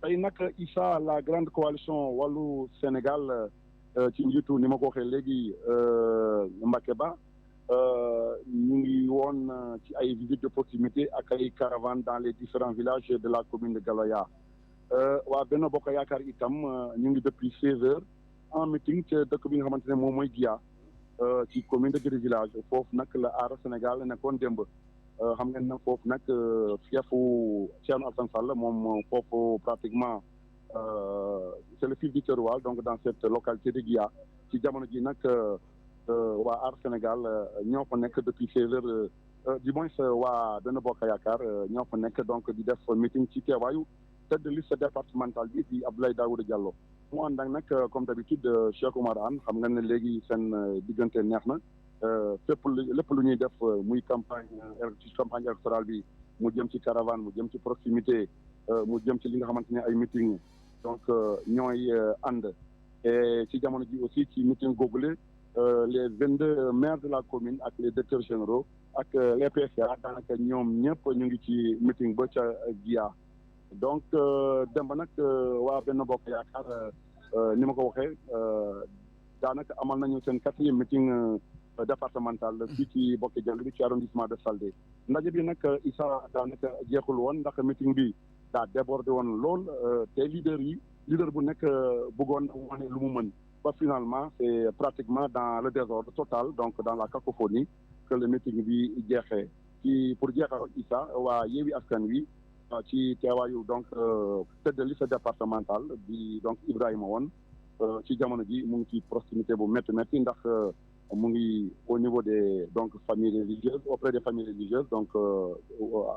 tey nag Issa la grande coalition Wallu Sénégal ci njiitu ni ma ko waxee léegi Mbacké Ba ñu ngi woon ci ay visites de proximité ak ay caravanes dans les différents villages de la commune de Galoya waa Benno Bokk Yaakaar itam ñu ngi depuis 16 heures en meeting ca dëkk bi nga xamante ne moom mooy Guiya ci commune de Guédé village foofu nag la Aar Sénégal nekkoon démb xam ngeen nag foofu nag fiefu Thierno Alassane Sall moom foofu pratiquement c'est le fil du terroir donc dans cette localité de Guiya ci jamono ji nag waa Aar Sénégal ñoo fa nekk depuis 16 heures du moins waa Benno Bokk Yaakaar ñoo fa nekk donc di def meeting ci teewaayu tête de liste départementale bi di Abdoulaye Daouda Diallo mu ànd ak nag comme d'habitude Cheikh Oumar Anne xam nga ne léegi seen diggante neex na fépp lépp lu ñuy def muy campagne électorale bi mu jëm ci caravane mu jëm ci proximité mu jëm ci li nga xamante ne ay meeting donc ñooy ànd et ci jamono ji aussi ci meeting googule les 22 maires de la commune ak les directeurs généraux ak les PCA daanaka ñoom ñëpp ñu ngi ci meeting ba ca Guiya donc demb nag waa Benno Bokk Yaakaar ni ma ko waxee daanaka amal nañu seen 4e meeting départemental fii ci Bokk Jàng bi ci arrondissement de Saldé ndaje bi nag Issa daanaka jeexul woon ndax meeting bi daa débordé woon lool te leader bu nekk bëggoon wane lu mu mën ba finalement c'est pratiquement dans le désordre total donc dans la cacophonie que le meeting bi jeexee ci pour jeexal Issa waa Yewwi Askan Wi ci teewaayu donc tête de liste départementale bi donc Ibrahima woon ci jamono ji mu ngi ci proximité bu métti ndax mu ngi au niveau des donc familles religieuses auprès des familles religieuses donc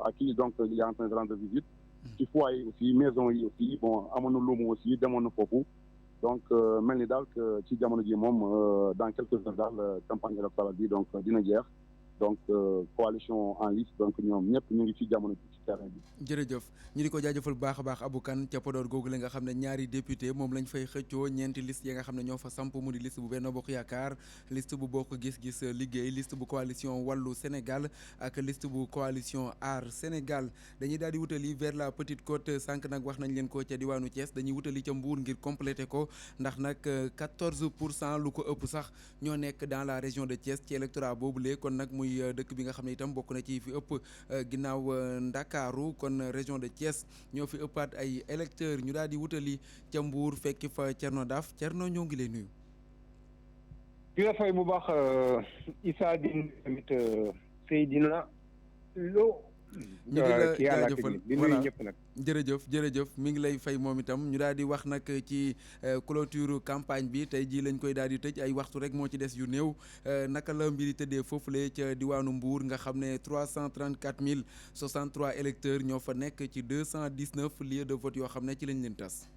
à qui donc il y a en train de rendre visite ci foyer aussi maison yi aussi bon amoon na luumu aussi demoon na foofu donc mel ni daal que ci jamono ji moom dans quelques heures daal campagne électorale bi donc dina jeex donc coalition en lice donc ñoom ñëpp ñu ngi ci jamono ji ci terrain bi. jërëjëf ñu di ko jaajëfal bu baax a baax Abou Kane ca Podor googu la nga xam ne ñaari député moom lañ fay xëccoo ñeenti liste yi nga xam ne ñoo fa samp mu di liste bu Benno Bokk Yaakaar liste bu Bokk Gis-Gis Liggéey liste bu coalition Wallu Sénégal ak liste bu coalition Aar Sénégal dañuy daal di wutali vers la Petite Côte sànq nag wax nañ leen ko ca diwaanu Thiès dañuy wutali ca Mbour ngir compléter ko ndax nag 14% lu ko ëpp sax ñoo nekk dans la région de Thiès ci électorat boobule kon nag muy dëkk bi nga xam ne itam bokk na ci fi ëpp ginnaaw Ndakaaru kon région de Thiès ñoo fi ëppaat ay électeurs ñu daal di wutali ca Mbour fekki fa Thierno Daf Thierno ñoo ngi lay nuyu. di la fay bu baax Issa di tamit Seydina ñu di la kii à la jaajëfal technique di nuyu ñëpp nag. jërëjëf mi ngi lay fay moom itam ñu daal di wax nag ci clôture campagne bi tey jii lañ koy daal di tëj ay waxtu rek moo ci des yu néew naka la mbiri tëddee foofule ca diwaanu Mbour nga xam ne 334 063 électeurs ñoo fa nekk ci 219 lieux de vote yoo xam ne ci lañ leen tas.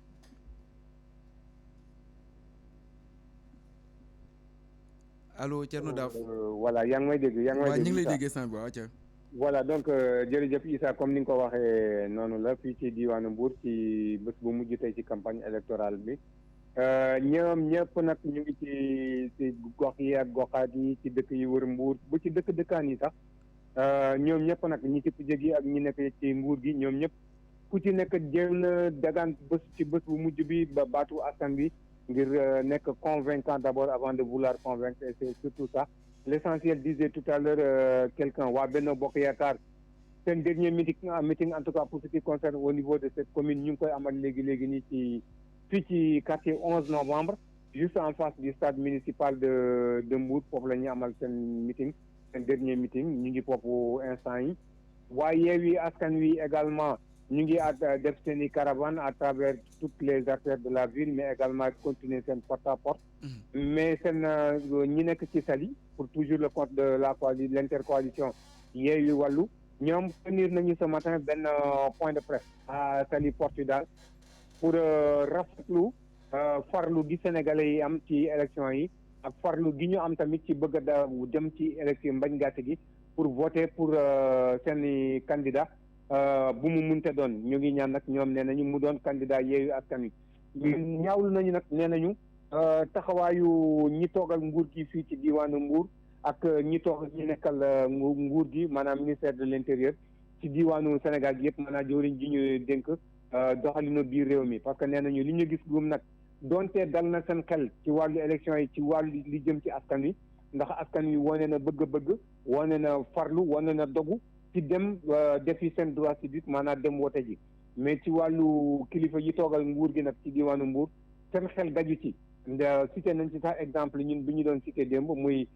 allo Thierno Daaf. voilà yaa ngi may dégg waaw ñu ngi lay déggee sànq waaw ca. voilà donc jërëjëf Issa comme ni nga ko waxee noonu la fii ci diwaanu Mbour ci bés bu mujj tey ci campagne électorale bi ñoom ñëpp nag ñu ngi ci gox yi ak goxaat yi ci dëkk yi wër Mbour bu ci dëkkaan yi sax ñoom ñëpp nag ñi ci kujje gi ak ñi nekk ci Mbour gi ñoom ñëpp ku ci nekk jël na dagaan bés bu mujj bi ba baatu askan bi ngir nekk convaincant d'abord avant de vouloir convaincre et c'est surtout ça. L'essentiel disait tout à l'heure quelqu'un waa Benno Bokk Yaakaar seen dernier meeting en tout cas pour ce qui concerne au niveau de cette commune ñu ngi koy amal léegi nii ci fii ci quartier 11 novembre juste en face du stade municipal de Mbour foofu la ñuy amal seen meeting seen dernier meeting ñu ngi foofu instant yi waaye Yewwi Askan Wi également ñu ngi def seen i caravane à travers toutes les artères de la ville mais également continuer seen porte à porte mais seen ñi nekk ci Saly pour toujours le compte de l'intercoalition Yewwi Wallu ñoom tenir nañu ce matin benn point de presse à Saly Portudal pour rafetlu farlu gi sénégalais yi am ci élection yi ak farlu gi ñu am tamit ci bëgg a dem ci élection mbañ gàtt gi pour voter pour seeni candidat bu mu munte doon ñu ngi ñaan nag ñoom nee nañu mu doon candidat Yewwi Askan Wi ñaawlu nañu nag nee nañu taxawaayu ñi toogal nguur gi fii ci diwaanu Mbour ak ñi toog ñi nekkal nguur gi maanaam ministère de l'intérieur ci diwaanu Sénégal gi yëpp maanaam jëwriñ ji ñu dénk doxalinu biir réew mi parce que nee nañu li ñu gis gum nag donte dal na seen xel ci wàllu élection yi ci wàllu li jëm ci askan wi ndax askan wi wane na bëgg-bëgg wane na farlu wane na dogu ci dem defi seen droit civique maanaam dem wote ji mais ci wàllu kilifa yi toogal nguur gi nag ci diwaanu Mbour seen xel daju ci cité nañ ci sax exemple ñun bi ñu doon cité démb muy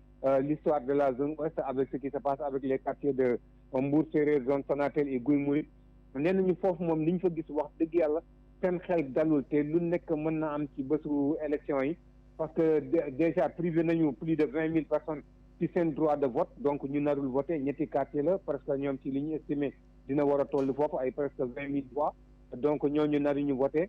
l'histoire de la zone ouest avec ce qui se passe avec les quartiers de Mbour Séeréer zone Sonatel et Guy Mouride nee nañu foofu moom li ñu fa gis wax dëgg yàlla seen xel dalul te lu nekk mën na am ci bésu élection yi parce que déjà privé nañu plus de 20 000 personnes ci seen droit de vote donc ñu narul voté ñetti quartier la presque ñoom ci li ñu estimé dina war a toll foofu ay presque 20 000 voix donc ñooñu naruñu voté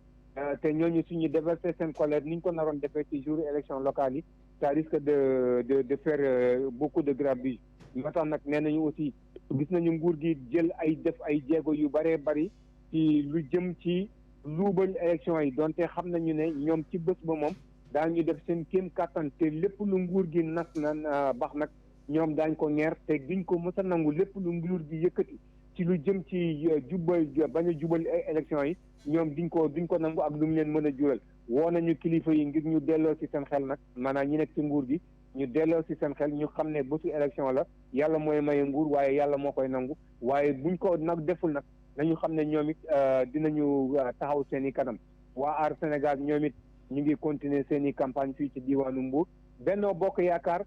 te ñooñu suñu déverser seen colère ni ñu ko naroon defee ci jour élection locale yi ça risque de faire beaucoup de grabuge moo tax nag nee nañu aussi gis nañu nguur gi jël def ay jéego yu bëree bëri ci lu jëm ci luubal élection yi donte xam nañu ne ñoom ci bés ba moom daañu def seen kéem kattan te lépp lu nguur gi nas na baax nag ñoom daañ ko ñeer te duñ ko mës a nangu lépp lu nguur gi yëkkati ci lu jëm ci bañ a jubal élection yi ñoom duñ ko nangu ak lu mu leen mën a jural woo nañu kilifa yi ngir ñu delloo ci seen xel nag maanaam ñi nekk ci nguur gi ñu delloo ci seen xel ñu xam ne bésu élection la yàlla mooy maye nguur waaye yàlla moo koy nangu waaye buñ ko nag deful nag nañu xam ne ñoom it dinañu taxaw seen i kanam waa Aar Sénégal ñoom it ñu ngi continuer seen i campagne fii ci diwaanu Mbour Benno Bokk Yaakaar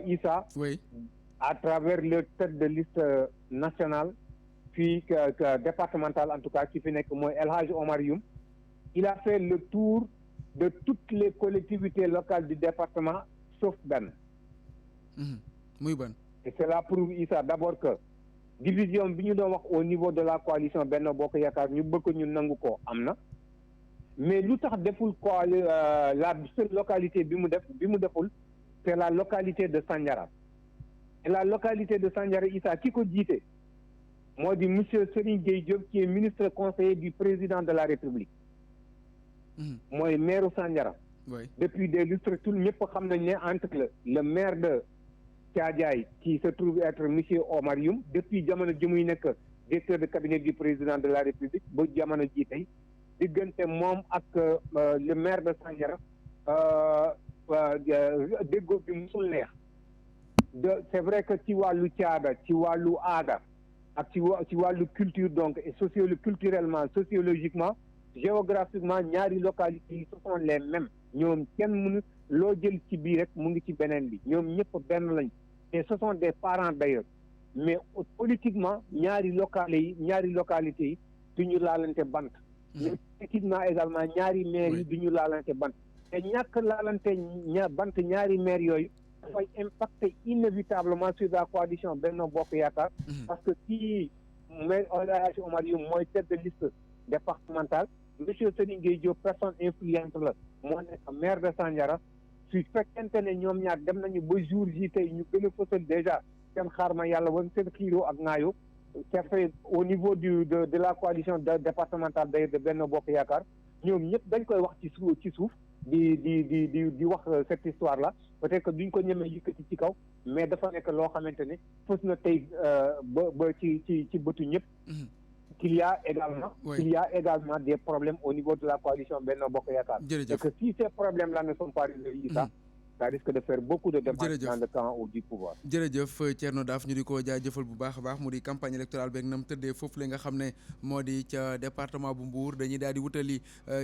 Issa oui à travers le tête de liste nationale fii départemental en tout cas ci fi nekk mooy El Hadj Omar Youm il a fait le tour de toutes les collectivités locales du département sauf benn muy ban et cela prouve Issa d'abord que division bi ñu doon wax au niveau de la coalition Benno Bokk Yaakaar ñu bëgg ñu nangu ko am na mais lu tax deful la seule localité bi mu deful c'est la localité de Sandiara et la localité de Sandiara Issa ki ko jiite moo di monsieur Serigne Gueye Diop qui est ministre conseiller du président de la République mooy maire Sandiara depuis des lustres tout ñëpp xam nañ ne entre le maire de Thiadiaye qui se trouve être monsieur Omar Youm depuis jamono ji muy nekk directeur de cabinet du président de la République ba jamono ji tey diggante moom ak le maire de Sandiara déggoo bi musul neex c'est vrai que ci wàllu caada ci wàllu aada ak ci wàllu culture donc et culturellement sociologiquement géographiquement ñaari localités yi ce sont les mêmes ñoom kenn mënu loo jël ci bii rek mu ngi ci beneen bi ñoom ñëpp benn lañ et ce sont des parents d'ailleurs mais politiquement ñaari localités yi du ñu laalante bant. mais politiquement également ñaari maires yi du ñu laalante bant. te ñàkk laalante bant ñaari maires yooyu dafay impacter inévitablement sur la coalition Benno Bokk Yaakaar. parce que kii maire El Hadji Omar Youm mooy tête de liste départementale. monsieur Serigne Gueye Diop personne influente la moo nekk maire de Sandiara su fekkente ne ñoom ñaar dem nañu ba jour ji tey ñu gën a fësal déjà seen xaar ma yàlla wan seen xiiroo ak ŋaayoo c'est fait au niveau de la coalition départementale d'ailleurs de Benno Bokk Yaakaar ñoom ñëpp dañ koy wax ci suuf di wax cette histoire là peut-être que duñ ko ñemee yëkkati ci kaw mais dafa nekk loo xamante ne fës na tey ba ci bëtu ñëpp. qu'il y a également des problèmes au niveau de la coalition Benno Bokk Yaakaar. Et que si ces problèmes-là ne sont pas résolus, ça risque de faire beaucoup de dommages dans le camp du pouvoir. jërëjëf Thierno Daaf ñu di ko jaajëfal bu baax a baax mu di campagne électorale beeg nam tëddee foofu la nga xam ne moo di ca département bu Mbour dañuy daal di wutali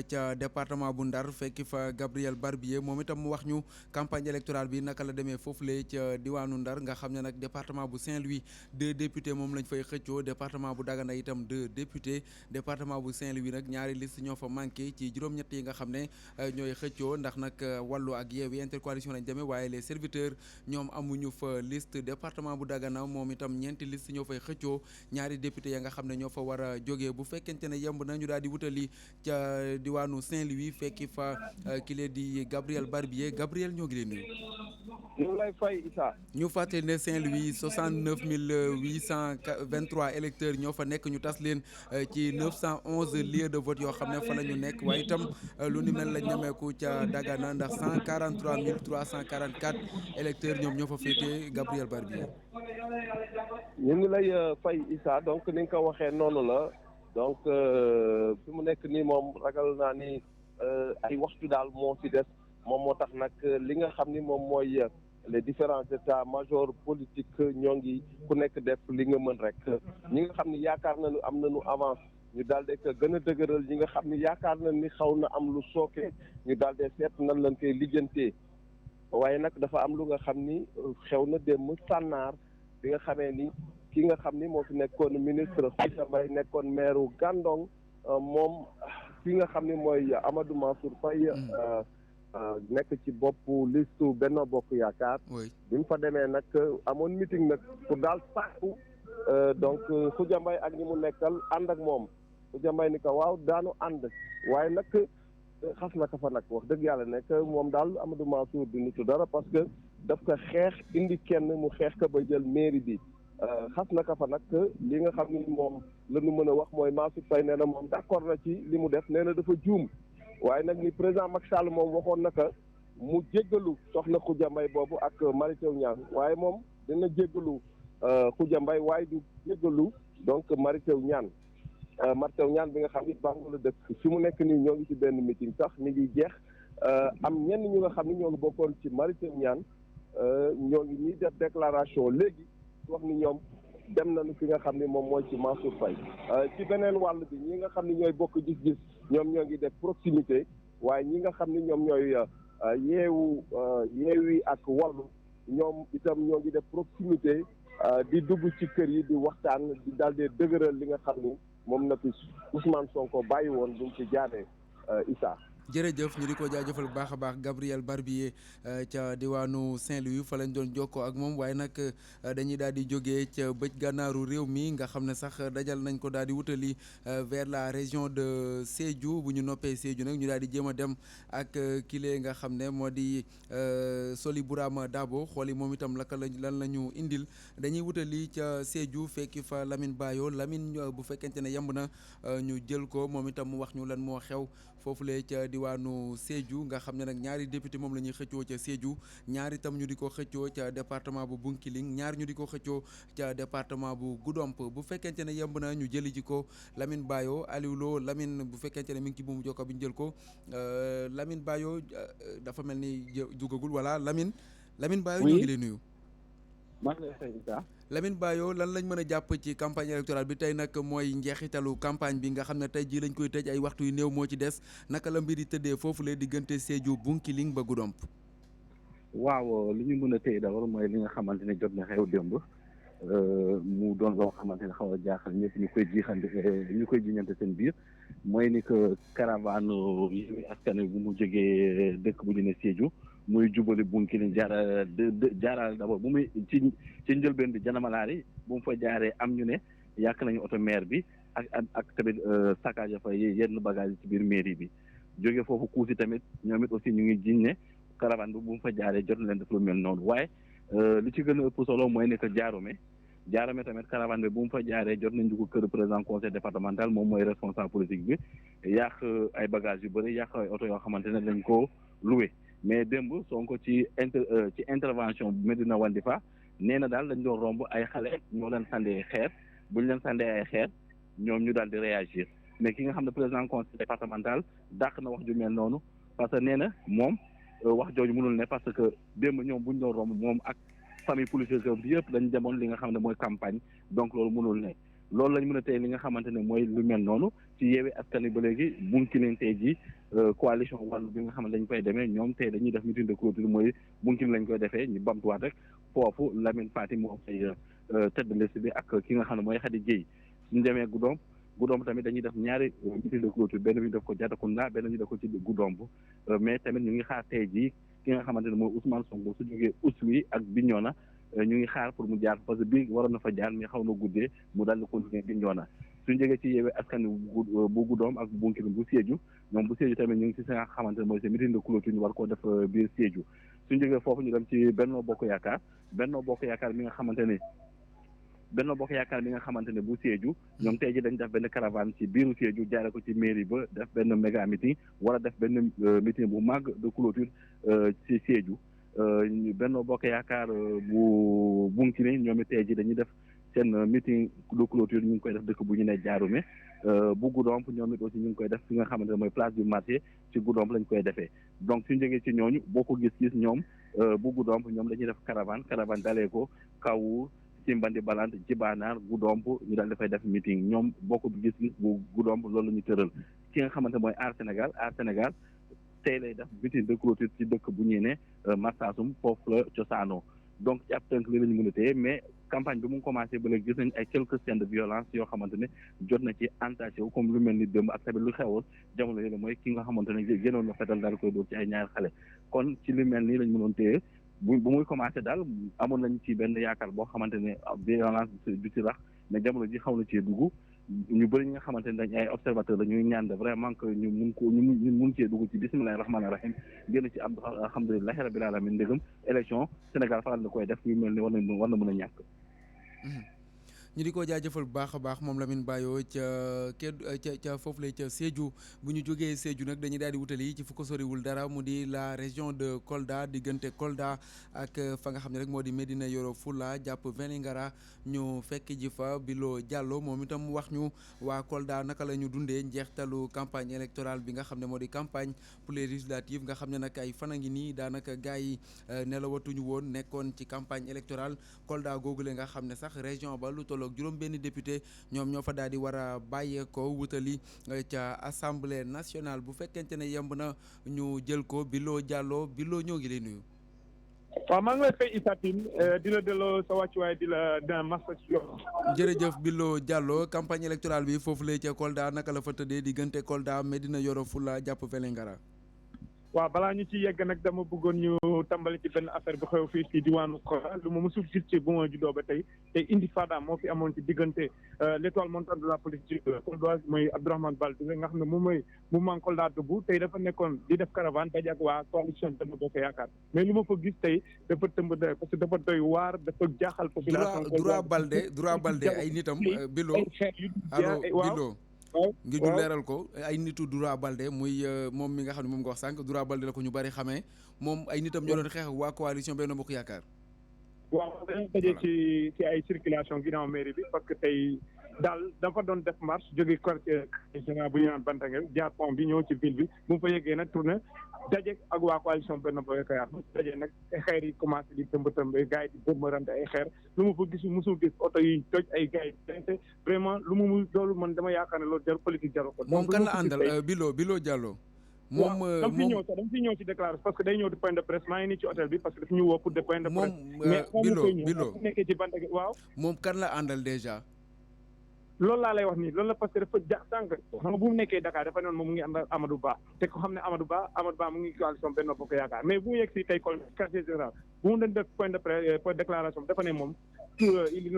ca département bu Ndar fekki fa Gabriel Barbier moom itam mu wax ñu campagne électorale bi naka la demee foofu la ca diwaanu Ndar nga xam ne nag département bu Saint-Louis 2 députés moom lañ fay xëccoo département bu Dagana itam 2 députés département bu Saint-Louis nag ñaari liste ñoo fa manqué ci juróom-ñett yi nga xam ne ñooy xëccoo ndax nag wàllu ak Yewwi intercoalition lañ demee waaye les serviteurs ñoom amuñu fa liste département bu Dagana moom itam ñeenti liste ñoo fay xëccoo ñaari député ya nga xam ne ñoo fa war a jógee bu fekkente ne yemb na ñu daal di wutali ca diwaanu Saint-Louis fekki fa kile di Gabriel Barbier Gabriel ñoo ngi leen nuyu. ñu lay fay Issa. ñu fàttali ne Saint-Louis 69 823 électeurs ñoo fa nekk ñu tas leen ci 911 lieux de vote yoo xam ne fa la ñu nekk waaye itam lu ni mel lañ ñemeeku ca Dagana ndax 143 344 électeurs ñoom ñoo fa féetee Gabriel Barbier. ñu ngi lay fay Issa donc ni nga ko waxee noonu la donc fi mu nekk nii moom ragal naa ni ay waxtu daal moo ci des moom moo tax nag li nga xam ni moom mooy les différents états-majors politiques ñoo ngi ku nekk def li nga mën rek ñi nga xam ni yaakaar nañu am nañu avance ñu daal di ko gën a dëgëral ñi nga xam ni yaakaar nañ ni xaw na am lu sooke ñu daal di seet nan lañ koy lijjantee waaye nag dafa am lu nga xam ni xew na démb sànnaar bi nga xamee ni ki nga xam ni moo fi nekkoon ministre Khoudia Mbaye nekkoon maire Gandon moom ki nga xam ni mooy Amadou Mansour Faye nekk ci boppu liste Benno Bokk Yaakaar bi mu fa demee nag amoon meeting nag pour daal sàkku donc Khoudia Mbaye ak ñi mu nekkal ànd ak moom Khoudia Mbaye ni ko waaw daanu ànd waaye nag xas na ko fa nag wax dëgg yàlla nekk moom daal Amadou Mansour du nitu dara parce que daf ko xeex indi kenn mu xeex ko ba jël mairie bi xas na ko fa nag li nga xam ni moom la ñu mën a wax mooy Mansour Faye nee na moom d'accord na ci li mu def nee na dafa juum waaye nag ni président Macky Sall moom waxoon na ko mu jéggalu soxna Khoudia Mbaye boobu ak Mary Teuw Niane waaye moom dina jéggalu Khoudia Mbaye waaye du jéggalu donc Mary Teuw Niane Mary Teuw Niane bi nga xam ni Bango la dëkk fi mu nekk nii ñoo ngi ci benn meeting sax mi ngi jeex am ñenn ñu nga xam ni ñoo ngi bokkoon ci Mary Teuw Niane ñoo ngi ñuy def déclaration léegi wax ni ñoom dem nañu fi nga xam ni moom mooy ci Mansour Faye ci beneen wàll bi ñi nga xam ni ñooy bokk gis-gis ñoom ñoo ngi def proximité waaye ñi nga xam ni ñoom ñooy yeewi ak wàllu ñoom itam ñoo ngi def proximité di dugg ci kër yi di waxtaan di daal di dëgëral li nga xam ni moom na fi Ousmane Sonko bàyyi woon bu mu ci jaaree Issa. jërëjëf ñu di ko jaajëfal bu baax a baax Gabriel Barbier ca diwaanu Saint-Louis fa lañ doon jokkoo ak moom waaye nag dañuy daal di jógee ca bëj gànnaaru réew mi nga xam ne sax dajal nañ ko daal di wutali vers la région de Sédhiou bu ñu noppee Sédhiou nag ñu daal di jéem a dem ak kile nga xam ne moo di Soli Bourama Dabo xooli moom itam lan la ñu indil dañuy wutali ca Sédhiou fekki fa Lamine Bayo Lamine bu fekkente ne yemb na ñu jël ko moom itam mu wax ñu lan moo xew foofulee ca diwaanu Sédhiou nga xam ne nag ñaari député moom la ñuy xëccoo ca Sédhiou ñaar itam ñu di ko xëccoo ca département bu Bunkiling ñaar ñu di ko xëccoo ca département bu Goudomp bu fekkente ne yemb na ñu jëli ji ko Lamine Bayo Aliou Lo Lamine bu fekkente ne mi ngi ci buumu jokko bi ñu jël ko Lamine Bayo dafa mel ni dugagul voilà Lamine Bayo ñoo ngi lay nuyu. Lamine Bayo lan lañ mën a jàpp ci campagne électorale bi tey nag mooy njeexitalu campagne bi nga xam ne tey jii lañ koy tëj ay waxtu yu néew moo ci des naka la mbir yi tëddee foofu la diggante Sédhiou Bunkiling ba Goudomp. waaw li ñu mën a tey d'abord mooy li nga xamante ne jot na xew démb mu doon loo xamante ne xaw a jaaxal ñëpp ñu koy jiñante seen biir mooy ni que caravane Yewwi Askan Wi bu mu jógee dëkk bu ñu ne Sédhiou muy jubali Bounkiling jaaraale d'abord bu muy ci njëlbeen bi Janamalaari bu mu fa jaaree am ñu ne yàq nañu oto maire bi ak tamit saccage fa yenn bagage yi ci biir mairie bi jóge foofu Koussi tamit ñoom it aussi ñu ngi jiñ ne caravane bi bu mu fa jaaree jot leen def lu mel noonu waaye li ci gën a ëpp solo mooy ne que Diaromé tamit caravane bi bu mu fa jaaree jot nañ ko kër président conseil départemental moom mooy responsable politique bi yàq ay bagages yu bëri yàq ay oto yoo xamante ne dañ ko loué mais démb Sonko ci intervention Medina Wandifa nee na daal dañ doon romb ay xale ñoo leen sàndee xeer bu ñu leen sàndee ay xeer ñoom ñu daal di réagir mais ki nga xam ne président conseil départemental dàq na wax ju mel noonu parce que nee na moom wax jooju mënul ne parce que démb ñoom bu ñu doon romb moom ak famille policière bi yëpp dañ demoon li nga xam ne mooy campagne donc loolu mënul ne loolu lañ mën a tey li nga xamante ne mooy lu mel noonu ci Yewwi Askan Wi ba léegi Bounkiling tey ji coalition wàllu bi nga xam ne dañ koy demee ñoom tey dañuy def meeting de clôture mooy Bounkiling lañ koy defee ñu bamtuwaat rek foofu Lamine Fati moo fay tête de liste bi ak ki nga xam ne mooy Khady Dieye suñu demee Goudomp tamit dañuy def ñaari meeting de clôture benn bi ñu def ko Diattacounda benn ñu def ko ci Goudomp mais tamit ñu ngi xaar tey jii ki nga xamante ne mooy Ousmane Sonko su jógee Oussouye ak Bignona ñu ngi xaar pour mu jaar parce que bii waroon na fa jaar mais xaw na guddee mu daal di continuer Bignona suñu jógee ci Yewwi Askan Wi bu Goudomp ak Bounkiling bu Sédhiou ñoom bu Sédhiou tamit ñu ngi ci si nga xamante ne mooy seen meeting de clôture ñu war koo def biir Sédhiou suñu jógee foofu ñu dem ci Benno Bokk Yaakaar mi nga xamante ne bu Sédhiou ñoom tey ji dañ def benn caravane ci biiru Sédhiou jaare ko ci mairie ba def benn méga meeting wala def benn meeting bu mag de clôture ci Sédhiou Benno Bokk Yaakaar bu Bounkiling ñoom it tey ji dañuy def seen meeting de clôture ñu ngi koy def dëkk bu ñu ne Diaromé bu Goudomp ñoom it aussi ñu ngi koy def fi nga xamante ne mooy place du marché ci Goudomp lañ koy defee donc suñu jógee ci ñooñu boo ko gis ñoom bu Goudomp ñoom dañuy def caravane dalee ko Kawour ci Mbandi Balant ci Banaar Goudomp ñu daal dafay def meeting ñoom bokk gis-gis bu Goudomp loolu la ñu tëral ki nga xamante mooy Aar Sénégal tey lay def meeting de clôture ci dëkk bu ñuy ne Marsassoum foofu la cosaanoo donc ci ab tënk li la ñu mën a téye mais campagne bi mu commencé ba léegi gis nañ ay quelques scènes de violence yoo xamante ne jot na ci entaché wu comme lu mel ni dëmb ak tamit lu xewoon jamono yële mooy ki nga xamante ne gënoon na fetal daal koy dóor ci ay ñaari xale kon ci li mel nii lañ mënoon téye bu muy commencé daal amoon nañ ci benn yaakaar boo xamante ne violence du ci rax mais jamono ji xaw na ci dugg ñu bëri ñi nga xamante ne dañ ay observateur la ñuy ñaan de vraiment que ñu mun cee dugg ci bismillahi rahmaani rahim génn ci alhamdulilahi rabbil alamin ndégam élection Sénégal faral na koy def yu mel ni war na mën a ñàkk. ñu di ko jaajëfal bu baax a baax moom Lamine Bayo ca foofu lay ca Sédhiou bu ñu jógee Sédhiou nag dañuy daal di wutali ci fu ko soriwul dara mu di la région de Kolda diggante Kolda ak fa nga xam ne rek moo di Médina Yoro Fula jàpp Vélingara ñu fekk ji fa Bilo Diallo moom itam wax ñu waa Kolda naka la ñu dundee njeextalu campagne électorale bi nga xam ne moo di campagne pour les législatives nga xam ne nag ay fan a ngi nii daanaka gars yi nelawatuñu woon nekkoon ci campagne électorale Kolda googule nga xam ne sax région ba lu tolloog juróom benn député ñoom ñoo fa daal di war a bàyyeekoo wutali ca assemblée nationale bu fekkente ne yemb na ñu jël ko Bilo Diallo Bilo ñoo ngi lay nuyu. waaw maa ngi lay fay Issa Tine di la delloo sa wàccuwaay di la dina massa ci yow. jërëjëf Bilo Diallo campagne électorale bi foofu lay ca Kolda naka la fa tëddee diggante Kolda Médina Yoro Fula jàpp Vélingara. waaw balaa ñu ci yegg nag dama bëggoon ñu tàmbali ci benn affaire bu xew fii ci diwaanu Kolda lu ma mësul gis ci bu ma juddoo ba tey te intifada moo fi amoon ci diggante l'étoile montante de la politique coldoise mooy Abdourahmane Baldé nga xam ne moom mooy mouvement Kolda debout tey dafa nekkoon di def caravane daje ak waa coalition Benno Bokk Yaakaar mais lu ma fa gis tey dafa tëmb doy parce que dafa doy waar dafa jaaxal population Doura Baldé ay nitam Bilo allo Bilo ngir ñu leeral ko ay nitu Doura Baldé muy moom mi nga xam ne moom nga wax sànq Doura Baldé la ko ñu bari xamee moom ay nitam ñoo doon xeex ak waa coalition Benno Bokk Yaakaar. waaw dañu daje ci ay circulation ginnaaw mairie bi parce que tey daal dafa doon def marche jóge quartier général bu ñu naan Bantangel jaar pont bi ñëw ci ville bi bu mu fa yeggee nag tourné daje ak waa coalition Benno Bokk Yaakaar daje nag xeer yi commencé di tëmb gars yi di bërmërante ay xeer lu ma fa gis musul gis oto yi toj ay gars yi vraiment lu mu loolu man dama yaakaar ne loolu jar politique jaru ko. moom kan la àndal Bilo Diallo moom dama fi ñëw sax dama fi ñëw ci déclaration parce que day ñëw di point de presse maa ngi nii ci hôtel bi parce que daf ñu woo pour de point de presse. mais Bilo nekkee ci bande waaw. moom kan la àndal déjà. loolu laa lay wax nii loolu la parce que dafa sànq xam nga bu mu nekkee Dakar dafa noonu moom mu ngi ànd ak Amadou Ba te ko xam ne Amadou Ba mu ngi coalition Benno Bokk Yaakaar mais bu mu yegg si tey quartier général bu mu doon def point de presse point de déclaration dafa ne moom il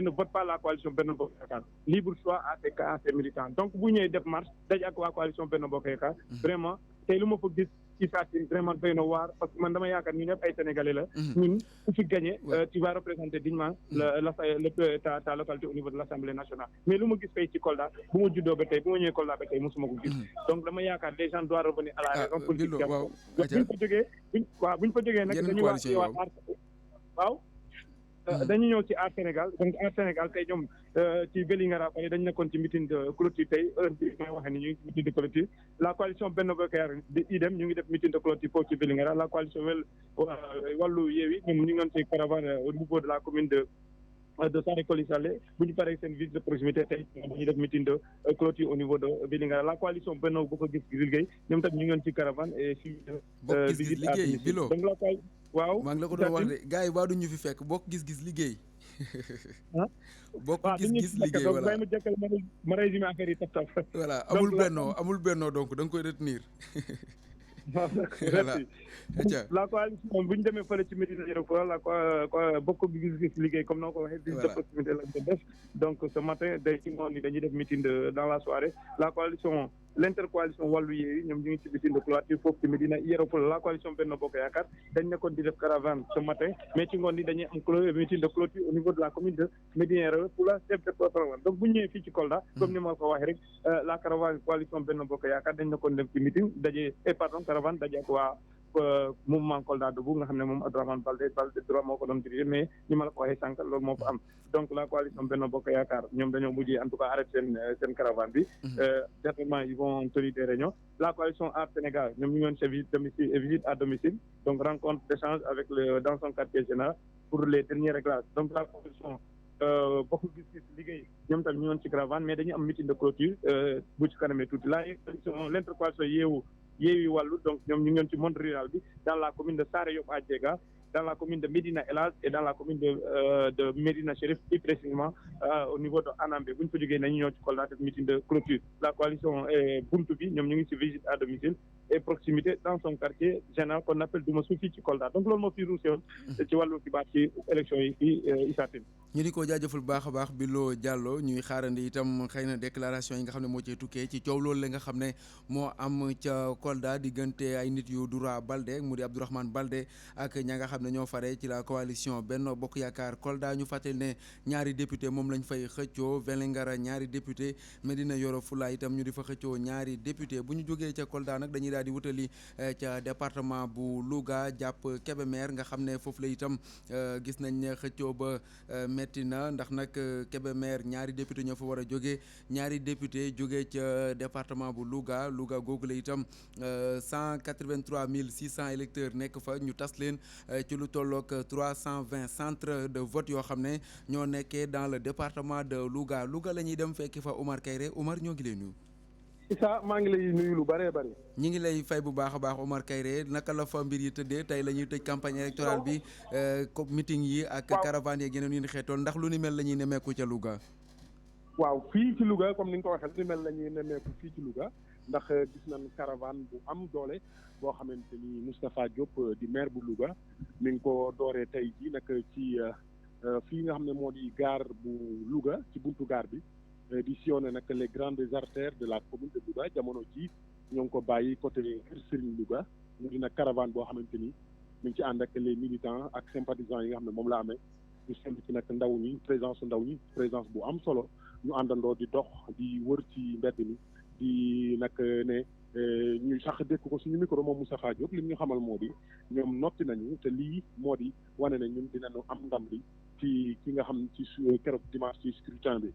ne vote pas la coalition Benno Bokk Yaakaar libre choix à ses militants donc bu ñëwee def marche daje ak waa coalition Benno Bokk Yaakaar vraiment tey lu ma fa gis ci Fatim vraiment doy na waar parce que man dama yaakaar ñu ñëpp ay sénégalais la ñun ku fi gagné tu vas représenter dignement ta localité au niveau de l'Assemblée nationale mais lu ma gis fay ci Kolda bu ma juddoo ba tey bu ma ñëwee Kolda ba tey mosuma ko gis donc dama yaakaar les gens doivent revenir à la raison politique buñ fa jógee nag dañuy wax waaw dañu ñëw ci Aar Sénégal donc Aar Sénégal tey ñoom ci Vélingara fay dañu nekkoon ci meeting de clôture tey heure bi may waxee ni ñu ngi ci meeting de clôture la coalition Benno Bokk Yaakaar di idem ñu ngi def meeting de clôture foofu ci Vélingara la coalition wàllu Yewwi ñoom ñu ngi doon ci caravane au niveau de la commune de Saare Coly Sallé bu ñu paree seen visite de proximité tey dañuy def meeting de clôture au niveau de Vélingara la coalition Benno Bokk Gis Liggéey ñoom tamit ñu ngi doon ci caravane et ci visite liggéey Bilo donc la waaw maa ngi la ko doon wax de gars yi waa du ñu fi fekk bokk gis-gis liggéey. bokk gis-gis liggéey voilà ma jëkkal ma résumé affaire yi taf voilà amul bennoo donc da nga koy retenir. voilà la coalition bu ñu demee fële ci Médina Yoro Fula la bokk gis-gis liggéey comme noo ko waxee. voilà de proximité lañ ko def donc ce matin day ci ngoon ni dañuy def meeting dans la soirée la coalition. L'intercoalition wàllu Yewwi ñoom ñu ngi ci meeting de clôture foofu ci Médina Yoro Fula la coalition Benno Bokk Yaakaar dañ nekkoon di def caravane ce matin mais ci ngoon ni dañuy am meeting de clôture au niveau de la commune de Médina Yoro Fula chef de caravane donc bu ñu ñëwee fii ci Kolda comme ni ma ko waxee rek la caravane coalition Benno Bokk Yaakaar dañ nekkoon dem ci meeting caravane daje ak waa mouvement Kolda Debout nga xam ne moom Abdourahmane Baldé droit moo ko doon dirigé mais ni ma la ko waxee sànq loolu moo fa am donc la coalition Benno Bokk Yaakaar ñoom dañoo mujjee en tout cas arrêté seen caravane bi certainement ils vont tenir des réunions la coalition Aar Sénégal ñoom ñu ngi woon chez visite à domicile donc rencontre d'échange avec dans son quartier général pour les derniers réglages donc la coalition Bokk Gis Liggéey ñoom tamit ñu ngi woon ci caravane mais dañuy am meeting de clôture bu ci kanamee tuuti la l'intercoalition Yewwi Wàllu donc ñoom ñu ngi woon ci monde rural bi dans la commune de Saare Yoff Adiega dans la commune de Médina El Hadj et dans la commune de Médina Chérif plus précisément au niveau de Anambé bu ñu fa jógee nañu ñëw ci Kolda def meeting de clôture la coalition Buntu bi ñoom ñu ngi ci visite à domicile et proximité dans son quartier général qu'on appelle Dumassou fii ci Kolda donc loolu moo fi ruusee woon ci wàllu xibaar ci élection yi fii Issa Tine ñu di ko jaajëfal baax a baax Bilo Diallo ñuy xaarandi itam xëy na déclaration yi nga xam ne moo cee tukkee ci coow loolu la nga xam ne moo am ca Kolda diggante ay nit yu Doura Baldé mu di Abdourahmane Baldé ak ña nga xam ne ñoo fare ci la coalition Benno Bokk Yaakaar Kolda ñu fàttali ne ñaari député moom lañ fay xëccoo Vélingara ñaari député Médina Yoro Fula itam ñu di fa xëccoo ñaari député bu ñu jógee ca Kolda nag dañuy daal di wutali ca département bu Louga jàpp Kébémer nga xam ne foofu la itam gis nañ ne xëccoo ba metti na ndax nag Kébémer ñaari député ñoo fa war a jógee ñaari député jógee ca département bu Louga googu la itam 183 600 électeurs nekk fa ñu tas leen ci lu tolloog 320 centres de vote yoo xam ne ñoo nekkee dans le département de Louga la ñuy dem fekki fa Omar Kayre Omar ñoo ngi lay nuyu. Issa maa ngi lay nuyu lu bëree bëri. ñi ngi lay fay bu baax a baax Omar Kayre naka la fa mbir yi tëddee tey la ñuy tëj campagne électorale bi meeting yi ak caravane yeeg yeneen yu ñu xeetoon ndax lu ni mel la ñuy nemmeeku ca Louga. waaw fii ci Louga comme ni nga ko waxee lu ni mel la ñuy nemmeeku fii ci Louga ndax gis nañ caravane bu am doole boo xamante ni Moustapha Diop di maire bu Louga mi ngi ko dooree tey jii nag ci fii nga xam ne moo di gare bu Louga ci buntu gare bi. di sillonner nag les grandes artères de la commune de Louga jamono ji ñoo ngi ko bàyyi côté Kër Serigne Louga mu dina caravane boo xamante ni mu ngi ci ànd ak les militants ak sympathisants yi nga xam ne moom la amee ñu seetlu ci nag ndaw ñi présence bu am solo ñu àndandoo di dox di wër ci mbedd mi di nag ne ñu sax dékk ko suñu micro moom Moustapha Diop li ñu xamal moo di ñoom noppi nañu te lii moo di wane ne ñun dinañu am ndam li ci ki nga xam ci keroog dimanche ci scrutin bi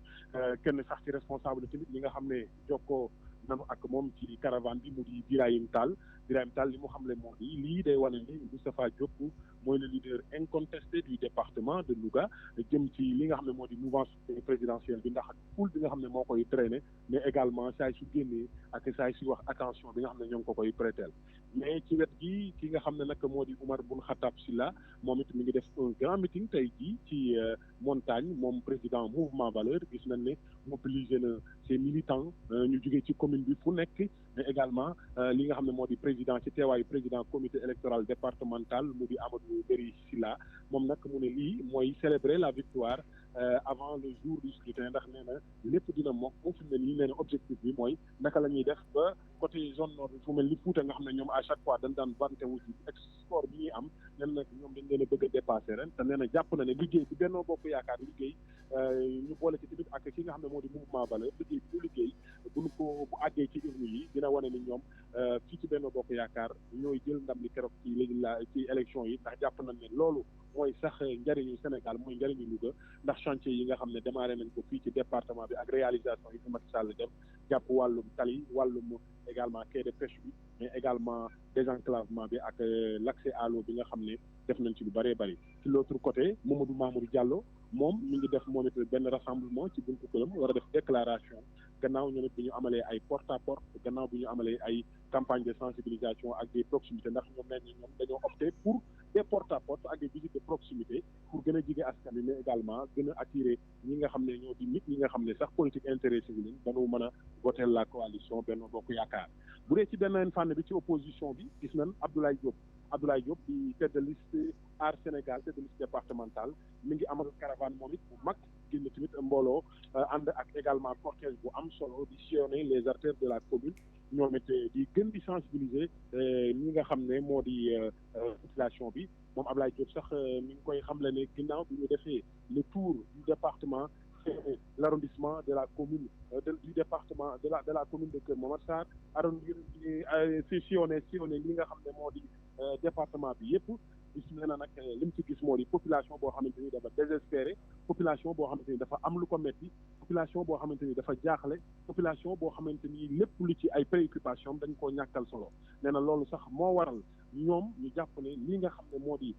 kenn sax ci responsable tamit ñi nga xam ne jokkoo nanu ak moom ci caravane bi mu di Birahim Tall li mu xamle moo di lii day wane ni Moustapha Diop mooy le leader incontesté du département de Louga jëm ci li nga xam ne moo di mouvance présidentielle bi ndax poul bi nga xam ne moo koy traîner mais également saay su génnee ak saay su wax attention bi nga xam ne ñoo ngi ko koy prêter mais ci wet gi ki nga xam ne nag moo di Oumar Boun Khattab Sylla moom it mi ngi def un grand meeting tey jii ci montagne moom président mouvement valeur gis nañ ne mobilisé na ses militants ñu jógee ci commune bi fu nekk mais également li nga xam ne moo di président ci teewaayu président comité électoral départemental mu di Amadou Beri Sylla moom nag mu ne lii mooy célébrer la victoire avant le jour du scrutin ndax nee na lépp dina mokk mu fi mu ne nii nee na objectif bi mooy naka la ñuy def ba côté zone nord bi fu mel ni Fouta nga xam ne ñoom à chaque fois dañ daan vante wu ci score bi ñuy am nen nag ñoom dañ leen a bëgg a dépasser ren te nee na jàpp na ne liggéey bi Benno Bokk Yaakaar liggéey ñu boole ci tamit ak ki nga xam ne moo di mouvement valeur liggéey bi ñu liggéey bu àggee ci urne yi dina wane ni ñoom fii ci Benno Bokk Yaakaar ñooy jël ndam li keroog ci ci élection yi ndax jàpp nañ ne loolu mooy sax njëriñu Sénégal mooy njëriñu Louga ndax chantier yi nga xam ne démarré nañ ko fii ci département bi ak réalisation yi fi Macky Sall def jàpp wàllum tali wàllum également quai de pêche bi mais également désenclavement bi ak l'accès à l'eau bi nga xam ne def nañ ci lu bëree bëri ci l'autre côté Mamadou Mamour Diallo moom mi ngi def moom it benn rassemblement ci buntu këram war a def déclaration gannaaw ñoom it bi ñu amalee ay porte à porte gannaaw bi ñu amalee ay campagne de sensibilisation ak des proximités ndax ñoom nee nañ ñoom dañoo opté pour des porte à porte ak des visites de proximité pour gën a jege askan wi mais également gën a attirer ñi nga xam ne ñoo di nit ñi nga xam ne sax politique intéressé wu leen dañoo mën a voter la coalition Benno Bokk Yaakaar bu dee ci beneen fànn bi ci opposition bi gis nañ Abdoulaye Diop di tête de liste Aar Sénégal tête de liste départementale mi ngi amal caravane moom it bu mag génn tamit mbooloo ànd ak également cortège bu am solo di sillonner les artères de la commune ñoom it di gën di sensibiliser ñi nga xam ne moo di population bi moom Abdoulaye Diop sax mi ngi koy xamle ne ginnaaw bi ñu defee le tour du département l'arrondissement de la commune du département de la commune de Keur Momar Sarr arrondir sillonné li nga xam ne moo di département bi yëpp gis nee na nag li mu ci gis moo di population boo xamante ni dafa désespéré population boo xamante ni dafa am lu ko metti population boo xamante ni dafa jaaxle population boo xamante ni lépp lu ci ay préoccupation dañ koo ñàkkal solo nee na loolu sax moo waral ñoom ñu jàpp ne li nga xam ne moo di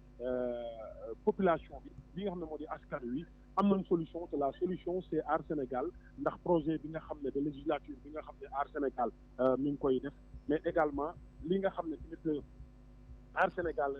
population bi li nga xam ne moo di askan wi am nañ solution te la solution c'est Aar Sénégal ndax projet bi nga xam ne de législature bi nga xam ne Aar Sénégal mi ngi koy def mais également li nga xam ne tamit Aar Sénégal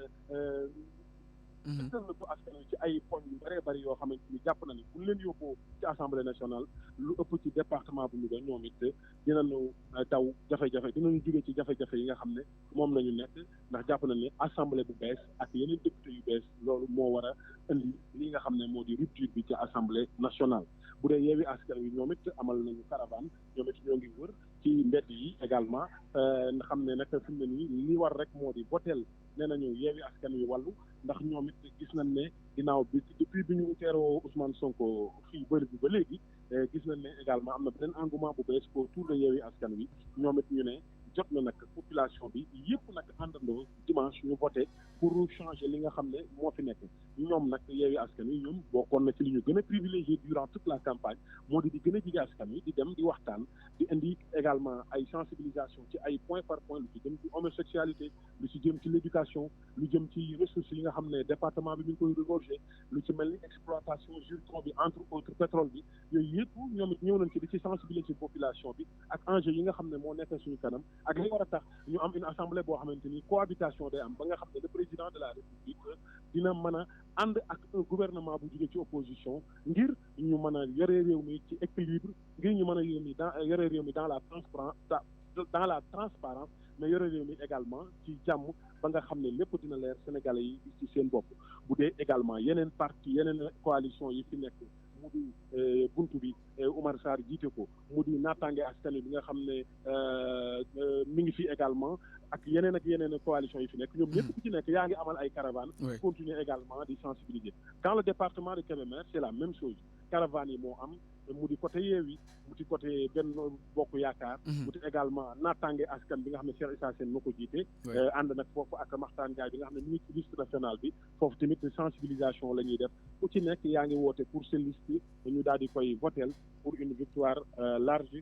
tënk ko askan wi ci ay poñ yu bëree bëri yoo xamante ni jàpp na ni bu ñu leen yóbboo ci assemblée nationale lu ëpp ci département bu Louga ñoom it dinañu daw jafe-jafe dinañu jóge ci jafe-jafe yi nga xam ne moom nañu nekk ndax jàpp na ne assemblée bu bees ak yeneen député yu bees loolu moo war a indi li nga xam ne moo di rupture bi ci assemblée nationale bu dee Yewwi Askan Wi ñoom it amal nañu caravane ñoom it ñoo ngi wër ci mbedd yi également nga xam ne nag fi mu ne nii li war rek moo di votel nee nañu Yewwi Askan Wi wàllu ndax ñoom it gis nañ ne ginnaaw bi depuis bi ñu teeroo Ousmane Sonko fii bëri bi ba léegi gis nañ ne également am na beneen engouement bu bees autour de Yewwi Askan Wi ñoom it ñu ne jot na nag population bi yëpp nag àndandoo dimanche ñu voté pour changer li nga xam ne moo fi nekk ñoom nag Yewwi Askan Wi ñoom bokkoon na ci li ñu gën a privilégié durant toute la campagne moo di gën a jege askan wi di dem di waxtaan di indi également ay sensibilisation ci ay point par point lu ci jëm ci homosexualité lu ci jëm ci l'éducation lu jëm ci ressources yi nga xam ne département bi mi ngi koy regorger lu ci mel ni exploitation zircon bi entre autres pétrole bi yooyu yëpp ñoom it ñëw nañ ci di ci sensibiliser population bi ak enjeu yi nga xam ne moo nekk suñu kanam ak li war a tax ñu am une assemblée boo xamante ni cohabitation day am ba nga xam ne le président de la république dina mën a ànd ak un gouvernement bu jógee ci opposition ngir ñu mën a yore réew mi ci équilibre ngir ñu mën a yore réew mi dans la transparence mais yore réew mi également ci jàmm ba nga xam ne lépp dina leer Sénégalais yi gis ci seen bopp bu dee également yeneen parti yeneen coalition yi fi nekk mu di buntu bi Oumar Sarr jiite ko mu di naataange askan bi nga xam ne mi ngi fi également ak yeneen coalition yi fi nekk ñoom ñëpp ku ci nekk yaa ngi amal ay caravane continuer également di sensibiliser dans le département de Kébémer c'est la même chose caravane yi moo am mu di côté Yewwi mu di côté Benno Bokk Yaakaar mu di également naataange askan bi nga xam ne Cheikh Issa Sène moo ko jiite ànd nag foofu ak Makhtar Ndiaye bi nga xam ne mi ngi ci liste nationale bi foofu tamit sensibilisation la ñuy def ku ci nekk yaa ngi woote pour sa liste ñu daal di koy votel pour une victoire large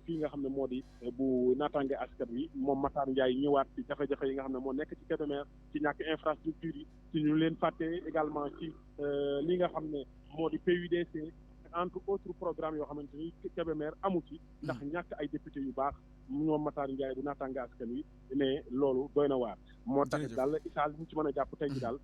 fii nga xam ne moo di bu naataange askan wi moom Makhtar Ndiaye ñëwaat ci jafe-jafe yi nga xam ne moo nekk ci Kébémer ci ñàkk infrastructure yi ci ñu leen fàtte également ci li nga xam ne moo di PUDC entre autres programmes yoo xamante ni Kébémer amu ci ndax ñàkk ay député yu baax ñoom Matar Ndiaye bu naataange askan wi ne loolu doy na waar moo tax daal Issa li ñu ci mën a jàpp tey ji daal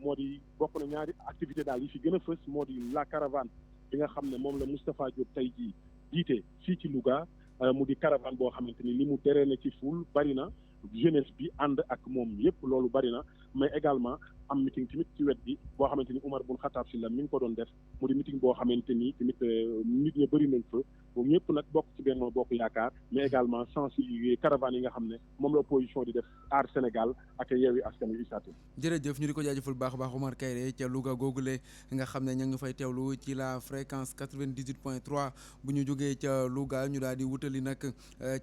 moo di bokk na ñaari activité daal yi fi gën a fës moo di la caravane bi nga xam ne moom la Moustapha Diop tey ji jiite fii ci Louga mu di caravane boo xamante ni li mu teree na ci ful bari na jeunesse bi ànd ak moom yëpp loolu bari na mais également am meeting tamit ci wet bi boo xamante ni Oumar Boun Khattab Sylla mi ngi ko doon def mu di meeting boo xamante ni tamit nit ñi bëri nañ fa moom ñëpp nag bokk ci Benno Bokk Yaakaar mais également sensibiliser caravane yi nga xam ne moom la opposition di def aar Sénégal ak Yewwi Askan Wi Issa Tine jërëjëf ñu di ko jaajëfal baax a baax Omar Kayre ca Louga googule nga xam ne ña ngi fay teewlu ci la fréquence 98.3 bu ñu jógee ca Louga ñu daal di wutali nag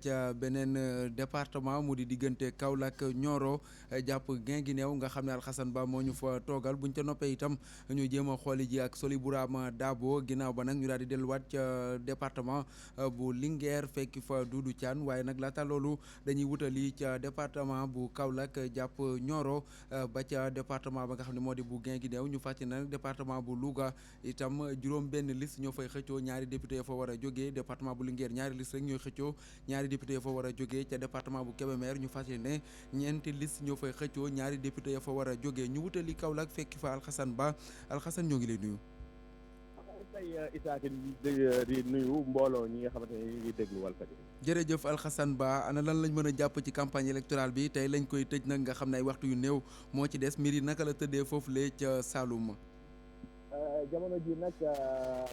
ca beneen département mu di diggante Kaolack Nioro jàpp Guinguinéo nga xam ne Alxasan Ba moo ñu fa toogal buñ ca noppee itam ñu jéem a xooli ji ak Soli Bourama Dabo ginnaaw ba nag ñu daal di delluwaat ca département bu Linguère fekki fa Doudou Thiane waaye nag laata loolu dañuy wutali ca département bu Kaolack jàpp Nioro ba ca département ba nga xam ne moo di bu Guinguinéo ñu fàttali nag département bu Louga itam juróom benn liste ñoo fay xëccoo ñaari député fa war a jógee département bu Linguère ñaari liste rek ñooy xëccoo ñaari député fa war a jógee ca département bu Kébémer ñu fàttali ne ñeenti liste ñoo fay xëccoo ñaari député fa war a jógee ñu wutali Kaolack fekki fa Alxasan Ba Alxasan ñoo ngi lay nuyu. tey Issa Tine di nuyu mbooloo ñi nga xamante ne ñu ngi déglu Walfadjri. jërëjëf Alxasan Ba ana lan lañ mën a jàpp ci campagne électorale bi tey lañ koy tëj nag nga xam ne ay waxtu yu néew moo ci des mbir yi naka la tëddee foofu lee ca Saloum. jamono ji nag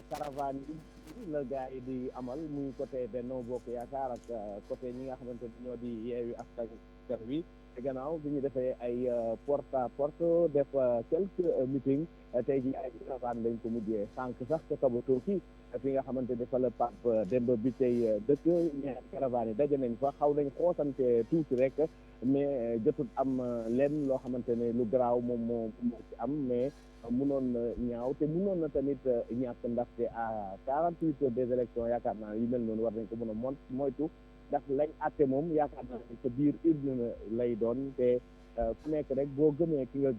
caravane yi la gars yi di amal muy côté Benno Bokk Yaakaar ak côté ñi nga xamante ni ñoo di Yewwi Askan Wi te gannaaw bi ñu defee ay porte à porte def quelques meetings tey ji ay caravane lañ ko mujjee sànq sax ca Kabatoki fi nga xamante ne fa la Pape Demba bi tey dëkk ñaari caravane yi daje nañ fa xaw nañ xoosante tuuti rek mais jotut am lenn loo xamante ne lu garaaw moom moo ci am mais mënoon na ñaaw te mënoon na tamit ñàkk ndaxte à 48 heures des élections yaakaar naa yu mel noonu war nañ ko mën a moytu ndax lañ àtte moom yaakaar naa ne sa biir urne lay doon te ku nekk rek boo gëmee ki nga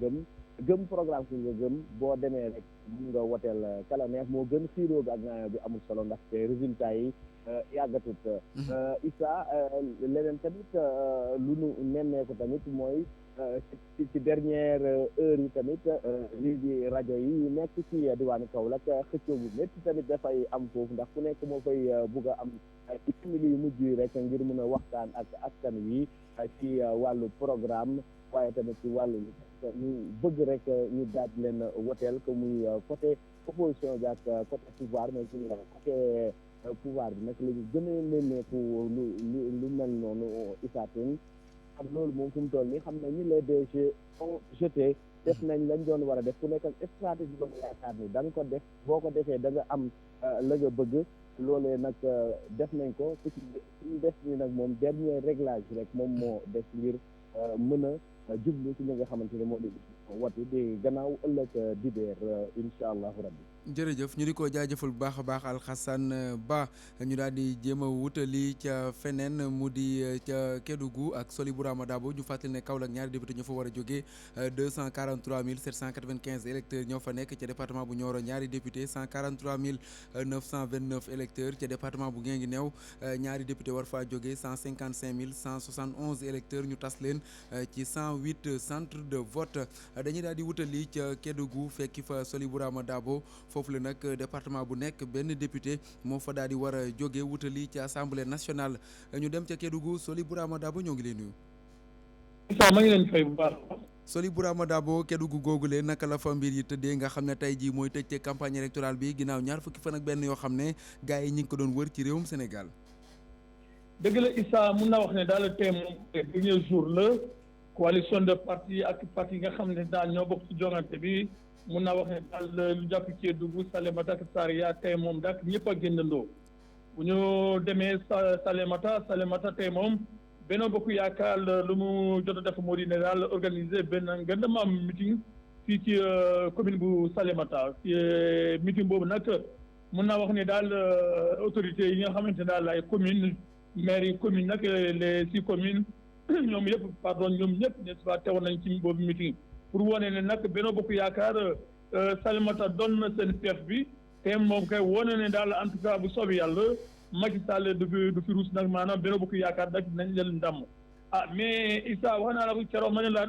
gëm programme ki nga gëm boo demee rek mun nga woteel kala neex moo gën xiiroo bi ak ñaayoo bi amul solo ndaxte résultat yi yàggatut Issa leneen tamit lu nu nemmeeku tamit mooy ci dernière heure yi tamit lii di rajo yi nekk ci diwaanu Kaolack xëccoo bu métti tamit dafay am foofu ndax ku nekk moo koy bugg a am ci simili yu mujj yi rek ngir mën a waxtaan ak askan wi ci wàllu programme waaye tamit ci wàllu ñu bëgg rek ñu daaj leen woteel que muy côté opposition bi ak côté pouvoir mais ci côté pouvoir bi nag la ñu gën a nemmeeku lu mel noonu Issa Tine ak loolu moom fu mu toll nii xam na ñi les DG ont jeté def nañ lañ doon war a def ku nekk ak stratégie ba nga yaakaar ni da nga ko def boo ko defee da nga am la nga bëgg loolee nag def nañ ko ku ci def ni nag moom dernier réglage rek moom moo def ngir mën a jublu ci ñi nga xamante ne moo di watu di gannaaw ëllëg dibeer incha allahu rabbi jërëjëf ñu di ko jaajëfal bu baax a baax Alxasan Ba ñu daal di jéem a wutali ca feneen mu di ca Kédougou ak Soli Bourama Dabo ñu fàttali ne Kaolack ñaari député ñoo fa war a jógee 243 795 électeurs ñoo fa nekk ca département bu Nioro ñaari député 143 929 électeurs ca département bu Guinguinéo ñaari député war faa jógee 155 171 électeurs ñu tas leen ci 108 centres de vote dañuy daal di wutali ca Kédougou fekki fa Soli Bourama Dabo foofu la nag département bu nekk benn député moo fa daal di war a jóge wutali ci assemblée nationale ñu dem ca Kédougou Soli Bourama Dabo ñoo ngi leen nuyu. maa ngi leen fay bu baax. Soli Bourama Dabo Kédougou googule naka la fa mbir yi tëddee nga xam ne tey jii mooy tëj campagne électorale bi ginnaaw ñaar fukki fan ak benn yoo xam ne gars yi ñi ngi ko doon wër ci réewum Sénégal. dëgg la Issa mun naa wax ne daal le thème moom dernier jour la coalition de parti ak parti yi nga xam ne daal ñoo bokk ci joŋante bi mun naa wax ne daal lu jàpp Kédougou Salémata ak Saraya tey moom daal ñëpp a génnandoo bu ñu demee Salémata tey moom Benno Bokk Yaakaar lu mu jot a def moo di ne daal organiser benn ngeen ma am meeting fii ci commune bu Salémata meeting boobu nag mun naa wax ne daal autorités yi nga xamante ne daal ay commune maire yi commune nag les 6 communes ñoom ñëpp n'est-ce pas teewoon nañ ci boobu meeting pour wane ne nag Benno Bokk Yaakaar Salémata doon na seen chef bi te moom kay wane ne daal en tout cas bu soobee yàlla Macky Sall du fi ruus nag maanaam Benno Bokk Yaakaar nag nañ leen ndam mais Issa wax naa la ko keroog ma ne la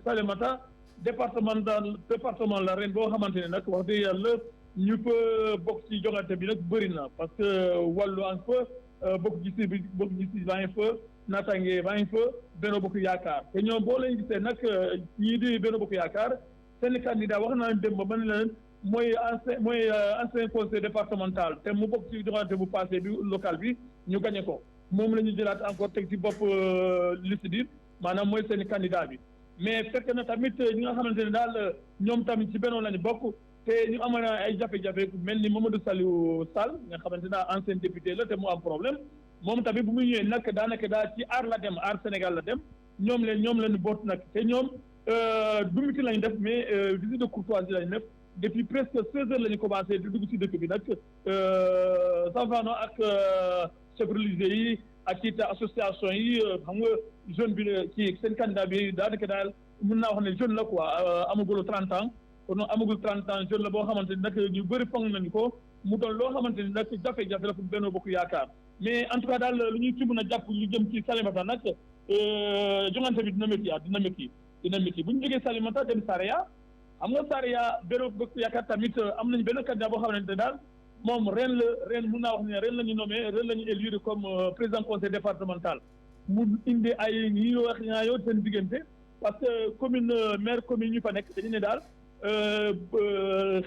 Salémata département la ren boo xamante ne nag wax dëgg yàlla ñu fa bokk ci joŋante bi nag bëri na parce que wàllu an fa bokk gis baa ngi fa naataange baa ngi fa Benno Bokk Yaakaar te ñoom boo leen gisee nag ñii di Benno Bokk Yaakaar seen candidat wax naa dem ba ma ne leen mooy ancien conseil départemental te mu bokk ci joŋante bu passé bi local bi ñu gagné ko moom la ñu jëlaat encore teg ci bopp liste bi maanaam mooy seen candidat bi mais fekk na tamit ñi nga xamante ne daal ñoom tamit ci Benno lañu bokk te ñu amoon ay jafe-jafe mel ni Mamadou Saliou Sall nga xamante ne daal ancien député la te mu am problème moom tamit bu muy ñëwee nag daanaka daal ci aar la dem aar Sénégal la dem ñoom leen boot nag te ñoom du meeting lañu def mais visite de courtoisie lañu def depuis presque 16 heures la ñu commencé di dugg ci dëkk bi nag savano ak chef religieux yi ak it association yi xam nga jeune bi ci seen candidat bi daanaka daal mën naa wax ne jeune la quoi amagul 30 ans kon amagul 30 ans jeune la boo xamante ni nag ñu bëri fonk nañu ko mu doon loo xamante ni nag jafe-jafe la pour Benno Bokk Yaakaar mais en tout cas daal lu ñuy ci mën a jàpp lu jëm ci Salémata nag joŋante bi dina métti bu ñu jógee Salémata dem Saraya xam nga Saraya Benno Bokk Yaakaar tamit am nañu benn candidat boo xamante ne daal moom ren mun naa wax ne ren la ñu nommé ren la ñu élire comme président conseil départemental mu indi ay ñi wax ñaayoo seen diggante parce que maire commune ñu fa nekk dañu ne daal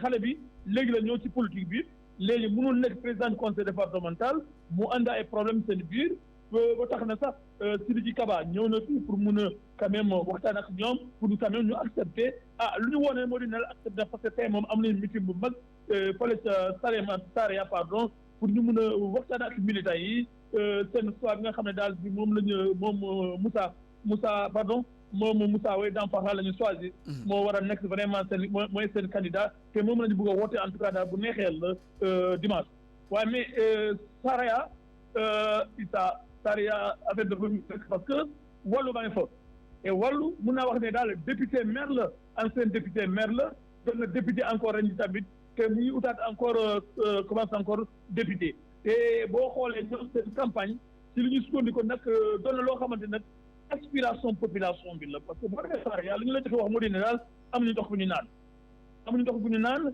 xale bi léegi la ñëw ci politique bi léegi mënul nekk président conseil départemental mu andi ay problème seen biir ba tax na sax Sidiki Kaba ñëw na fii pour mun a quand même waxtaan ak ñoom pour quand même ñu accepter lu ñu woone moo di ne la accepter parce que tey moom am nañu meeting bu mag fële ca Saraya pour ñu mun a waxtaan ak militants yi seen choix bi nga xam ne daal bi moom la ñu moom Moussa Way Dampakha la ñu choisir moo war a nekk vraiment seen mooy seen candidat te moom la ñu bëgg a woote en tout cas daal bu neexee la dimanche waaye mais Saraya Saraya affaire de parce que wàllu baa ngi fa et wàllu mun naa wax ne daal député maire la ancien député maire la doon na député encore ren tamit te mu ngi utaat encore commence encore député te boo xoolee ñoom seen campagne ci li ñu sukkandiku nag doon na loo xamante nag aspiration population bi la parce que boo defee Saraya li ñu la joxe wax moo di ne daal amuñu ndox bu ñu naan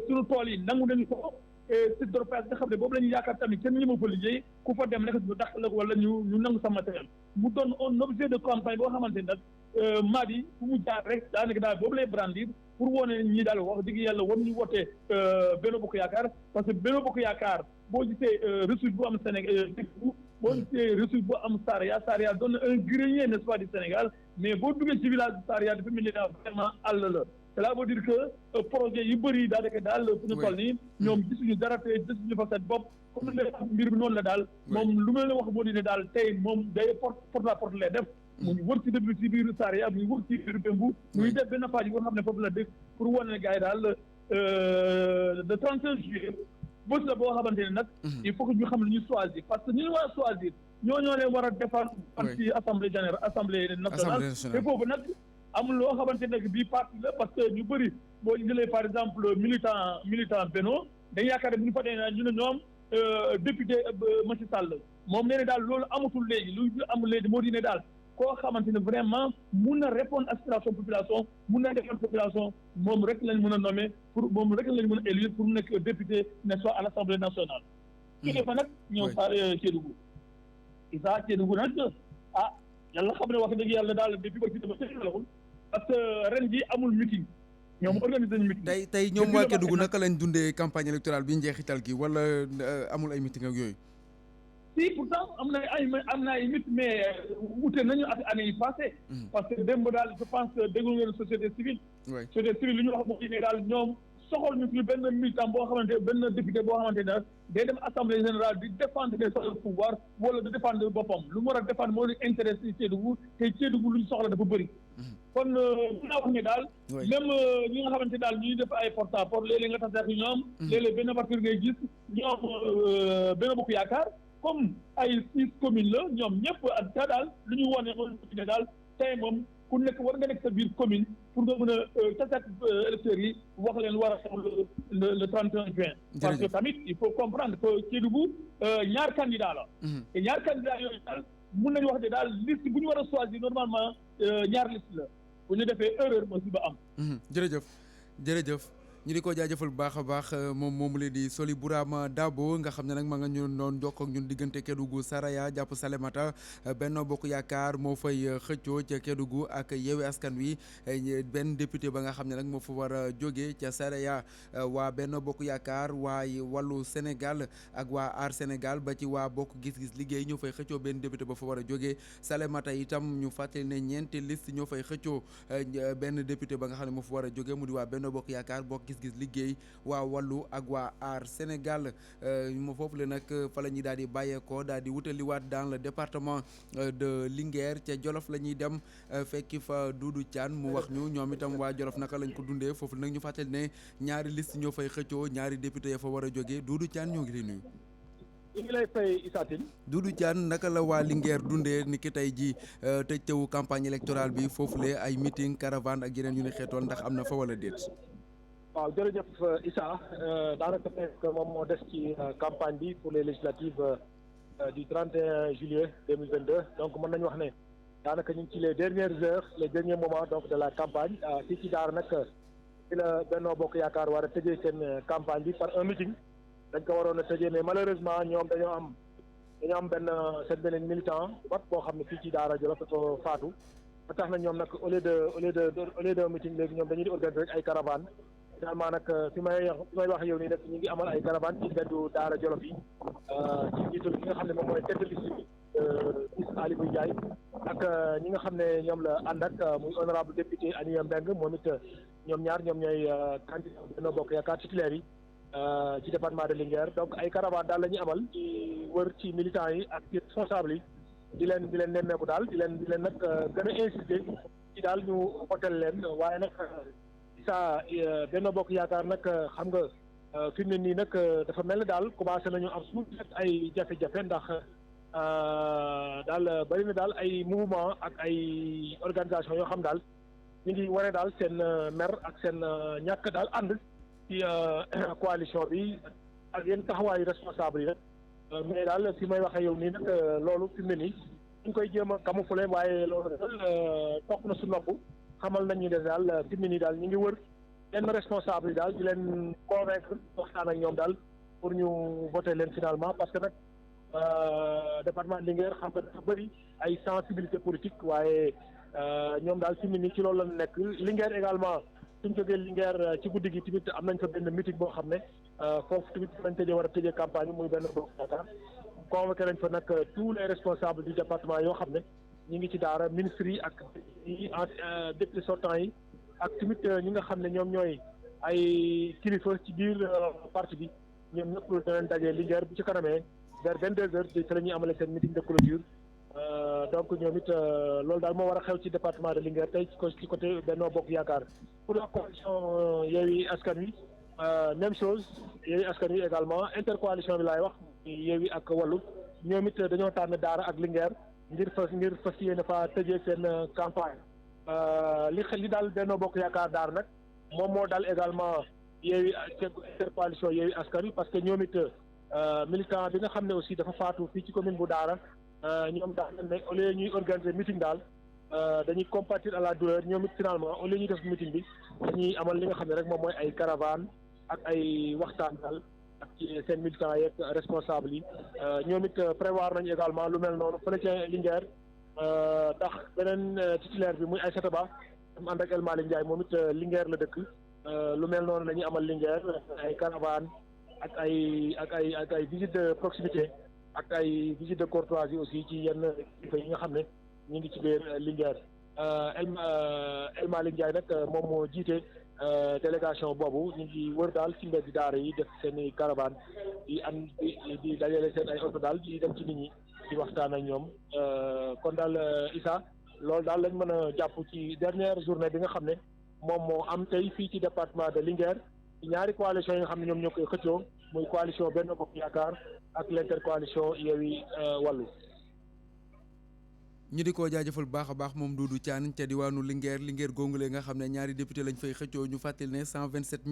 suñu tool yi nangu nañu ko site de repas nga xam ne boobu la ñu yaakaar tamit kenn ñu ma fa liggéey ku fa dem rek ñu dàq la wala ñu nangu sa matériel mu doon un objet de campagne boo xamante ne nag Madi fu mu jaar rek daanaka daal boobu lay brandir pour wane ñi daal wax dëgg yàlla war ñu wootee Benno Bokk Yaakaar parce que Benno Bokk Yaakaar boo gisee ressource bu am Sénégal boo gisee ressource bu am Saraya doon na un grenier n'est-ce pas du Sénégal mais boo duggee ci village de Saraya dafa mel ni daal vraiment àll la cela veut dire que projet yu bëri daanaka daal fu ñu toll nii ñoom gisuñu dara te gisuñu fa seen bopp comme le mbir bi noonu la daal moom lu ma la wax moo di ne daal tey moom day porte à porte lay def mu ngi wër ci dëkk ci biir Saraya mu ngi wër ci biir Bembu mu ngi def benn page yi nga xam ne foofu la dëkk pour wane ne gars yi daal le 31 juillet bés la boo xamante ne nag il faut que ñu xam ne ñu choisir parce que ñu war a choisir ñoo leen war a defar ci assemblée générale assemblée nationale te boobu nag amul loo xamante ne bii parti la parce que ñu bëri boo jëlee par exemple militant Benno dañ yaakaar ne bu ñu fa dee ñu ne ñoom député Macky Sall moom nee na daal loolu amatul léegi lu amul léegi moo di ne daal koo xamante ne vraiment mun na répondre aspiration population mun na défendre population moom rek lañ mën a nommer pour moom rek lañ mën a élire pour nekk député n'est-ce pas à l'Assemblée nationale. kii dafa nag ñëw saa Kédougou Issa Kédougou nag yàlla xam ne wax dëgg yàlla daal depuis ba ci dama sëñalakul parce que ren ji amul meeting ñoom organisé nañu meeting tey ñoom waa Kédougou naka lañ dundee campagne électorale bi njeexital gi wala amul ay meeting ak yooyu si pourtant am na ay mythe mais wute nañu ak année yi passé parce que démb daal je pense que déglu ngeen société civile société civile li ñu wax mooy ne daal ñoom soxal ñu fi benn militant boo xamante benn député boo xamante ne day dem assemblée générale di défendre des pouvoir wala di défendre boppam lu mu war a défendre moo di intérêt si Kédougou te Kédougou lu ñu soxla dafa bëri kon mun naa wax ne daal même ñi nga xamante daal ñuy def ay porte à porte léeg-léeg nga taseex ñoom léeg-léeg benn parti ngay gis ñoom Benno Bokk Yaakaar comme ay 6 communes la ñoom ñëpp ak ta daal lu ñu wone mooy ne daal tey moom ku nekk war nga nekk sa biir commune pour nga mën a taseet électeurs yi wax leen war a xew le 31 juin parce que tamit il faut comprendre que Kédougou ñaar candidat la te ñaar candidat yooyu daal mun nañu wax ne daal liste bu ñu war a choisir normalement ñaar liste la bu ñu defee erreur aussi ba am jërëjëf ñu di ko jaajëfal bu baax a baax moom moomu la di Soli Bourama Dabo nga xam ne nag ma nga ñu doon jokkoo ak ñun diggante Kédougou Saraya jàpp Salémata Benno Bokk Yaakaar moo fay xëccoo ca Kédougou ak Yewwi Askan Wi benn député ba nga xam ne nag moo fa war a jóge ca Saraya waa Benno Bokk Yaakaar waa Wallu Sénégal ak waa Aar Sénégal ba ci waa Bokk Gis-Gis Liggéey ñoo fay xëccoo benn député ba fa war a jóge Salémata itam ñu fàttali ne ñeenti liste ñoo fay xëccoo benn député ba nga xam ne moo fa war a jóge mu di waa Benno Bokk Yaakaar Bokk Gis-Gis Liggéey waa Wallu ak waa Aar Sénégal mo foofu le nag fa la ñuy daal di bàyyeekoo daal di wutaliwaat dans le département de Linguère ca Jolof la ñuy dem fekki fa Doudou Thiane mu wax ñu ñoom itam waa Jolof naka lañ ko dundee foofu nag ñu fàttali ne ñaari liste ñoo fay xëccoo ñaari député ya fa war a jógee Doudou Thiane ñoo ngi lay nuyu. ñu ngi lay fay Issa Tine. Doudou Thiane naka la waa Linguère dundee ni ki tey ji tëj teewu campagne électorale bi foofule ay meeting caravane ak yeneen yu ni xeetoon ndax am na fa wala déet. waaw jërëjëf Issa daanaka fekk moom moo des ci campagne bi pour les législatives du 31 juillet 2022 donc mën nañu wax ne daanaka ñu ngi ci les dernières heures les derniers moments donc de la campagne fii ci Daara nag ci la Benno Bokk Yaakaar war a tëjee seen campagne bi par un meeting dañ ko waroon a tëjee mais malheureusement ñoom dañoo am benn militant wat boo xam ne fii ci Daara Jolof dafa faatu ba tax na ñoom nag au lieu de meeting léegi ñoom dañuy di organiser rek ay caravane finalement nag fi may wax yow nii nag ñu ngi amal ay caravane ci mbeddu Daara Jolof yi ci njiitul ki nga xam ne moom mooy tête de liste bi Aliou Ndiaye ak ñi nga xam ne ñoom la ànd ak muy honorable député Aniya Mbengue moom it ñoom ñooy candidat Benno Bokk Yaakaar titulaire yi ci département de Linguère donc ay caravane daal la ñuy amal ci wër ci militants yi ak ci responsable yi di leen nemmeeku daal di leen nag gën a insister ci daal ñu hôtel leen waaye nag sa Benno Bokk Yaakaar nag xam nga fi mu ne nii nag dafa mel ni daal commencé nañu am suuf ay jafe-jafe ndax daal bari na daal ay mouvement ak ay organisation yoo xam daal ñu ngi wane daal seen mer ak seen ñàkk daal ànd ci coalition bi ak yenn taxawaayu responsable yi rek mais daal fi may waxee yow nii nag loolu fi mu ne nii ñu ngi koy jéem a camoufler waaye loolu daal toog na su nopp xamal nañu ne daal fi mu ne nii daal ñu ngi wër yenn responsable yi daal di leen convaincre waxtaan ak ñoom daal pour ñu voter leen finalement parce que nag département Linguère xam nga dafa bëri ay sensibilité politique waaye ñoom daal fi mu ne nii ci loolu la nekk Linguère également suñ jógee Linguère ci guddi gi tamit am nañ fa benn meeting boo xam ne foofu tamit lañ tëjee war a tëjee campagne muy benn Bokk Yaakaar convoqué nañ fa nag tous les responsables du département yoo xam ne ñu ngi ci Daara ministres yi ak députés sortants yi ak tamit ñi nga xam ne ñoom ñooy ay kilifa ci biir parti bi ñoom ñëpp danañ dajee Linguère bu ci kanamee vers 22 heures ci la ñuy amale seen meeting de clôture donc ñoom it loolu daal moo war a xew ci département de Linguère tey ci côté Benno Bokk Yaakaar pour la coalition Yewwi Askan Wi même chose Yewwi Askan Wi également intercoalition bi laay wax Yewwi ak Wallu ñoom it dañoo tànn Daara ak Linguère ngir fas yéene fa tëjee seen campagne li daal Benno Bokk Yaakaar Daara nag moom moo daal également Yewwi intercoalition Yewwi Askan Wi parce que ñoom it militant bi nga xam ne aussi dafa faatu fii ci commune bu Daara ñoom daal ne au lieu ñuy organiser meeting daal dañuy compatir à la douleur ñoom it finalement au lieu ñuy def meeting bi dañuy amal li nga xam ne rek moom mooy ay caravane ak ay waxtaan daal ak ci seen militants yeeg responsable yi ñoom it prévoir nañu également lu mel noonu fële ca Linguère ndax beneen titulaire bi muy Aïssata Ba mu ànd ak El Malick Ndiaye moom it Linguère la dëkk lu mel noonu la ñuy amal Linguère ay caravane ak ay visite de proximité ak ay visite de courtoisie aussi ci yenn kilifa yi nga xam ne ñu ngi ci biir Linguère El Malick Ndiaye nag moom moo jiite délégation boobu ñu ngi wër daal ci mbedd daara yi def seen i caravane di dajale seen ay oto daal di dem ci nit ñi di waxtaan ak ñoom kon daal Issa loolu daal lañ mën a jàpp ci dernière journée bi nga xam ne moom moo am tey fii ci département de Linguère ñaari coalition yi nga xam ne ñoom ñoo koy xëccoo muy coalition Benno Bokk Yaakaar ak l'intercoalition Yewwi Wallu. ñu di ko jaajëfal bu baax a baax moom Doudou Thiane ca diwaanu Linguère góongule nga xam ne ñaari député lañ fay xëccoo ñu fàttali ne 127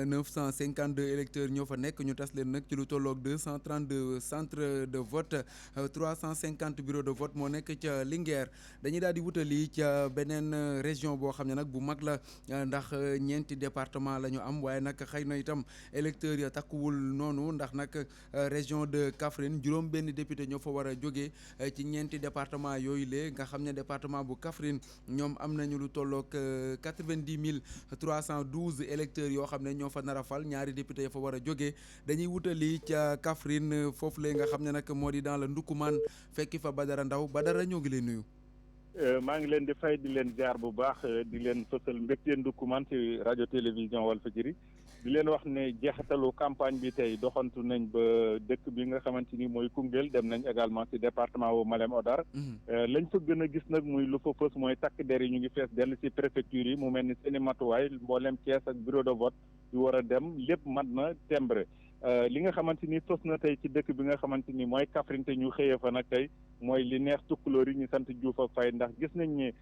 952 électeurs ñoo fa nekk ñu tas leen nag ci lu tolloog 232 centres de vote 350 bureaux de vote moo nekk ca Linguère dañuy daal di wutali ca beneen région boo xam ne nag bu mag la ndax ñeenti département la ñu am waaye nag xëy na itam électeurs ya takkuwul noonu ndax nag région de Kaffrine juróom benn député ñoo fa war a jógee ci ñeenti département yooyu lee nga xam ne département bu Kaffrine ñoom am nañu lu tolloog 90 312 électeurs yoo xam ne ñoo fa nar a fal ñaari député ya fa war a jógee dañuy wutali ca Kaffrine foofu lee nga xam ne nag moo di dans le Ndoukoumane fekki fa Badara Ndaw Badara ñoo ngi lay nuyu. maa ngi leen di fay di leen jaar bu baax di leen fësal mbégte Ndoukoumane ci rajo télévision Walfadjri di leen wax ne jeexitalu campagne bi tey doxantu nañ ba dëkk bi nga xamante ni mooy Koungheul dem nañ également ci département wu Malem Hodar lañ fa gën a gis nag muy lu fa fës mooy takk der yi ñu ngi fees dell ci préfecture yi mu mel ni seeni matuwaay mboolem Thiès ak bureau de vote yu war a dem lépp mat na timbre li nga xamante ni fës na tey ci dëkk bi nga xamante ni mooy Kaffrine te ñu xëyee fa nag tey mooy li neex tukkulóor yi ñu sant Diouf ak Faye ndax gis nañ ne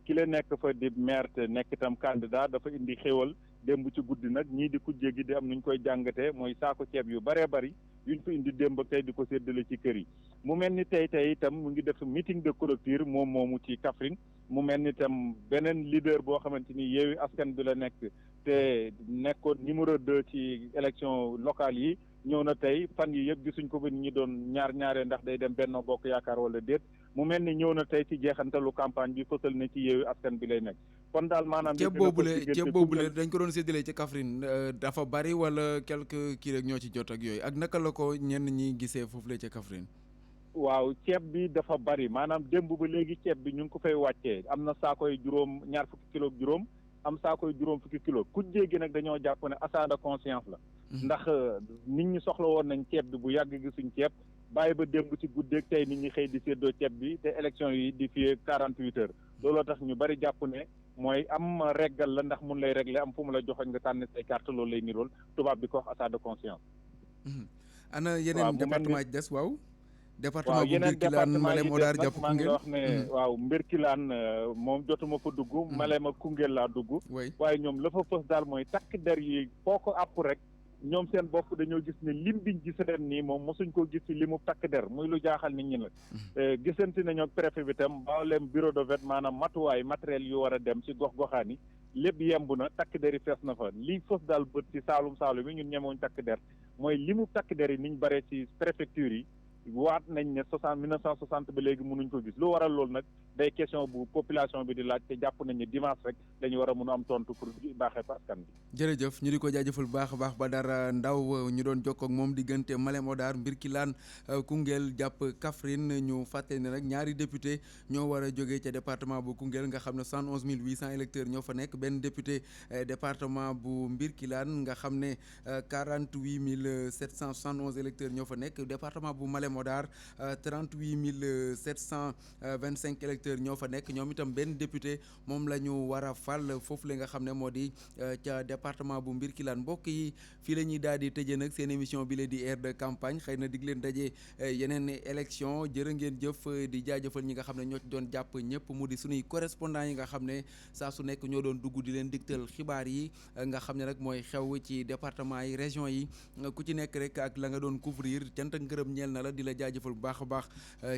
ki la nekk fa di maire te nekk itam candidat dafa indi xéwal démb ci guddi nag ñii di kujje gi di am nuñ koy jàngatee mooy saako ceeb yu bëree bëri yuñ fa indi démb ak tey di ko séddale ci kër yi mu mel ni tey itam mu ngi def meeting de clôture moom moomu ci Kaffrine mu mel ni itam beneen leader boo xamante ni Yewwi Askan bi la nekk te nekkoon numéro 2 ci élection locale yi ñëw na tey fan yi yëpp gisuñ ko ba nit ñi doon ñaare ndax day dem Benno Bokk Yaakaar wala déet mu mel ni ñëw na tey ci jeexantalu campagne bi fësal na ci Yewwi Askan bi lay nekk kon daal maanaam ceeb boobule dañ ko doon séddale ci Kaffrine dafa bari wala quelque kii rek ñoo ci jot ak yooyu ak naka la ko ñenn ñi gisee foofu la ca Kaffrine waaw ceeb bi dafa bari maanaam démb ba léegi ceeb bi ñu ngi ko fay wàccee am na saakoy ñaar fukki kilo ak juróom am saakoy juróom fukki kilo kujjee gi nag dañoo jàpp ne achat de conscience la ndax nit ñi soxla woon nañ ceeb bi bu yàgg gisuñ ceeb bàyyi ba démb ci guddeeg tey nit ñi xëy di séddoo ceeb bi te élection yi di fii 48 heures looloo tax ñu bari jàpp ne mooy am reggal la ndax mun lay régler am fu mu la joxoñ nga tànn say carte loolu lay nirool tubaab bi ko wax achat de conscience. ana yeneen département yi des waaw. département bu yeneen Mbirkilaan Malem Hodar jàpp maa ngi Koungheul wax ne waaw Mbirkilaan moom jotuma fa dugg Malem ak Koungheul laa dugg waaye ñoom la fa fës daal mooy takk der yi foo ko àpp rek ñoom seen bopp dañoo gis ne lim biñ gis ren nii moom mosuñ ko gis ci limu takk der muy lu jaaxal nit ñi la gisante nañoo ak préfet bi tam mboolem bureau de vote maanaam matuwaay matériel yu war a dem ci gox-goxaan yi lépp yemb na takk der yi fees na fa lii fës daal bët ci saalum yi ñun ñemewuñ takk der mooy limu takk der yi niñ bare ci préfecture yi waat nañ ne 1960 ba léegi mënuñ ko gis lu waral loolu nag day question bu population bi di laaj te jàpp nañ ne dimanche rek dañu war a mën a am tontu pour baaxee askan bi. jërëjëf ñu di ko jaajëfal bu baax a baax Badara Ndaw ñu doon jokkoo ak moom diggante Malem Hodar Mbirkilaan Koungheul jàpp Kaffrine ñu fàtte ne nag ñaari député ñoo war a jógee ca département bu Koungheul nga xam ne 111 800 électeurs ñoo fa nekk benn député département bu Mbirkilaan nga xam ne 48 771 électeurs ñoo fa nekk département bu Malem Hodar 38 725 électeurs ñoo fa nekk ñoom itam benn député moom la ñu war a fal foofu la nga xam ne moo di ca département bu Mbirkilaan mbokk yi fii la ñuy daal di tëjee nag seen émission bi la di air de campagne xëy na dig leen daje yeneen élection jërë ngeen jëf di jaajëfal ñi nga xam ne ñoo ci doon jàpp ñëpp mu di suñuy correspondant yi nga xam ne saa su nekk ñoo doon dugg di leen digtal xibaar yi nga xam ne nag mooy xew ci département yi région yi ku ci nekk rek ak la nga doon couvrir cant ak ngërëm ñeel na la di la jaajëfal bu baax a baax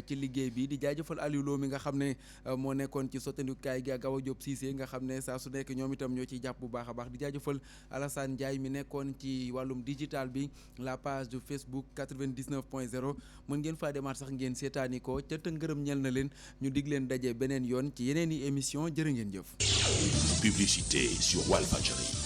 ci liggéey bi di jaajëfal Aliou Lo mi nga xam ne moo nekkoon ci sottandikaay gi ak Awa Diop Cissé nga xam ne saa su nekk ñoom itam ñoo ciy jàpp bu baax a baax di jaajëfal Alassane Ndiaye mi nekkoon ci wàllum digital bi la page du Facebook 99.0 mën ngeen faa demaat sax ngeen seetaani ko cant ak ngërëm ñeel na leen ñu dig leen daje beneen yoon ci yeneen i émission jërë ngeen jëf. Publicité sur Walfadjri.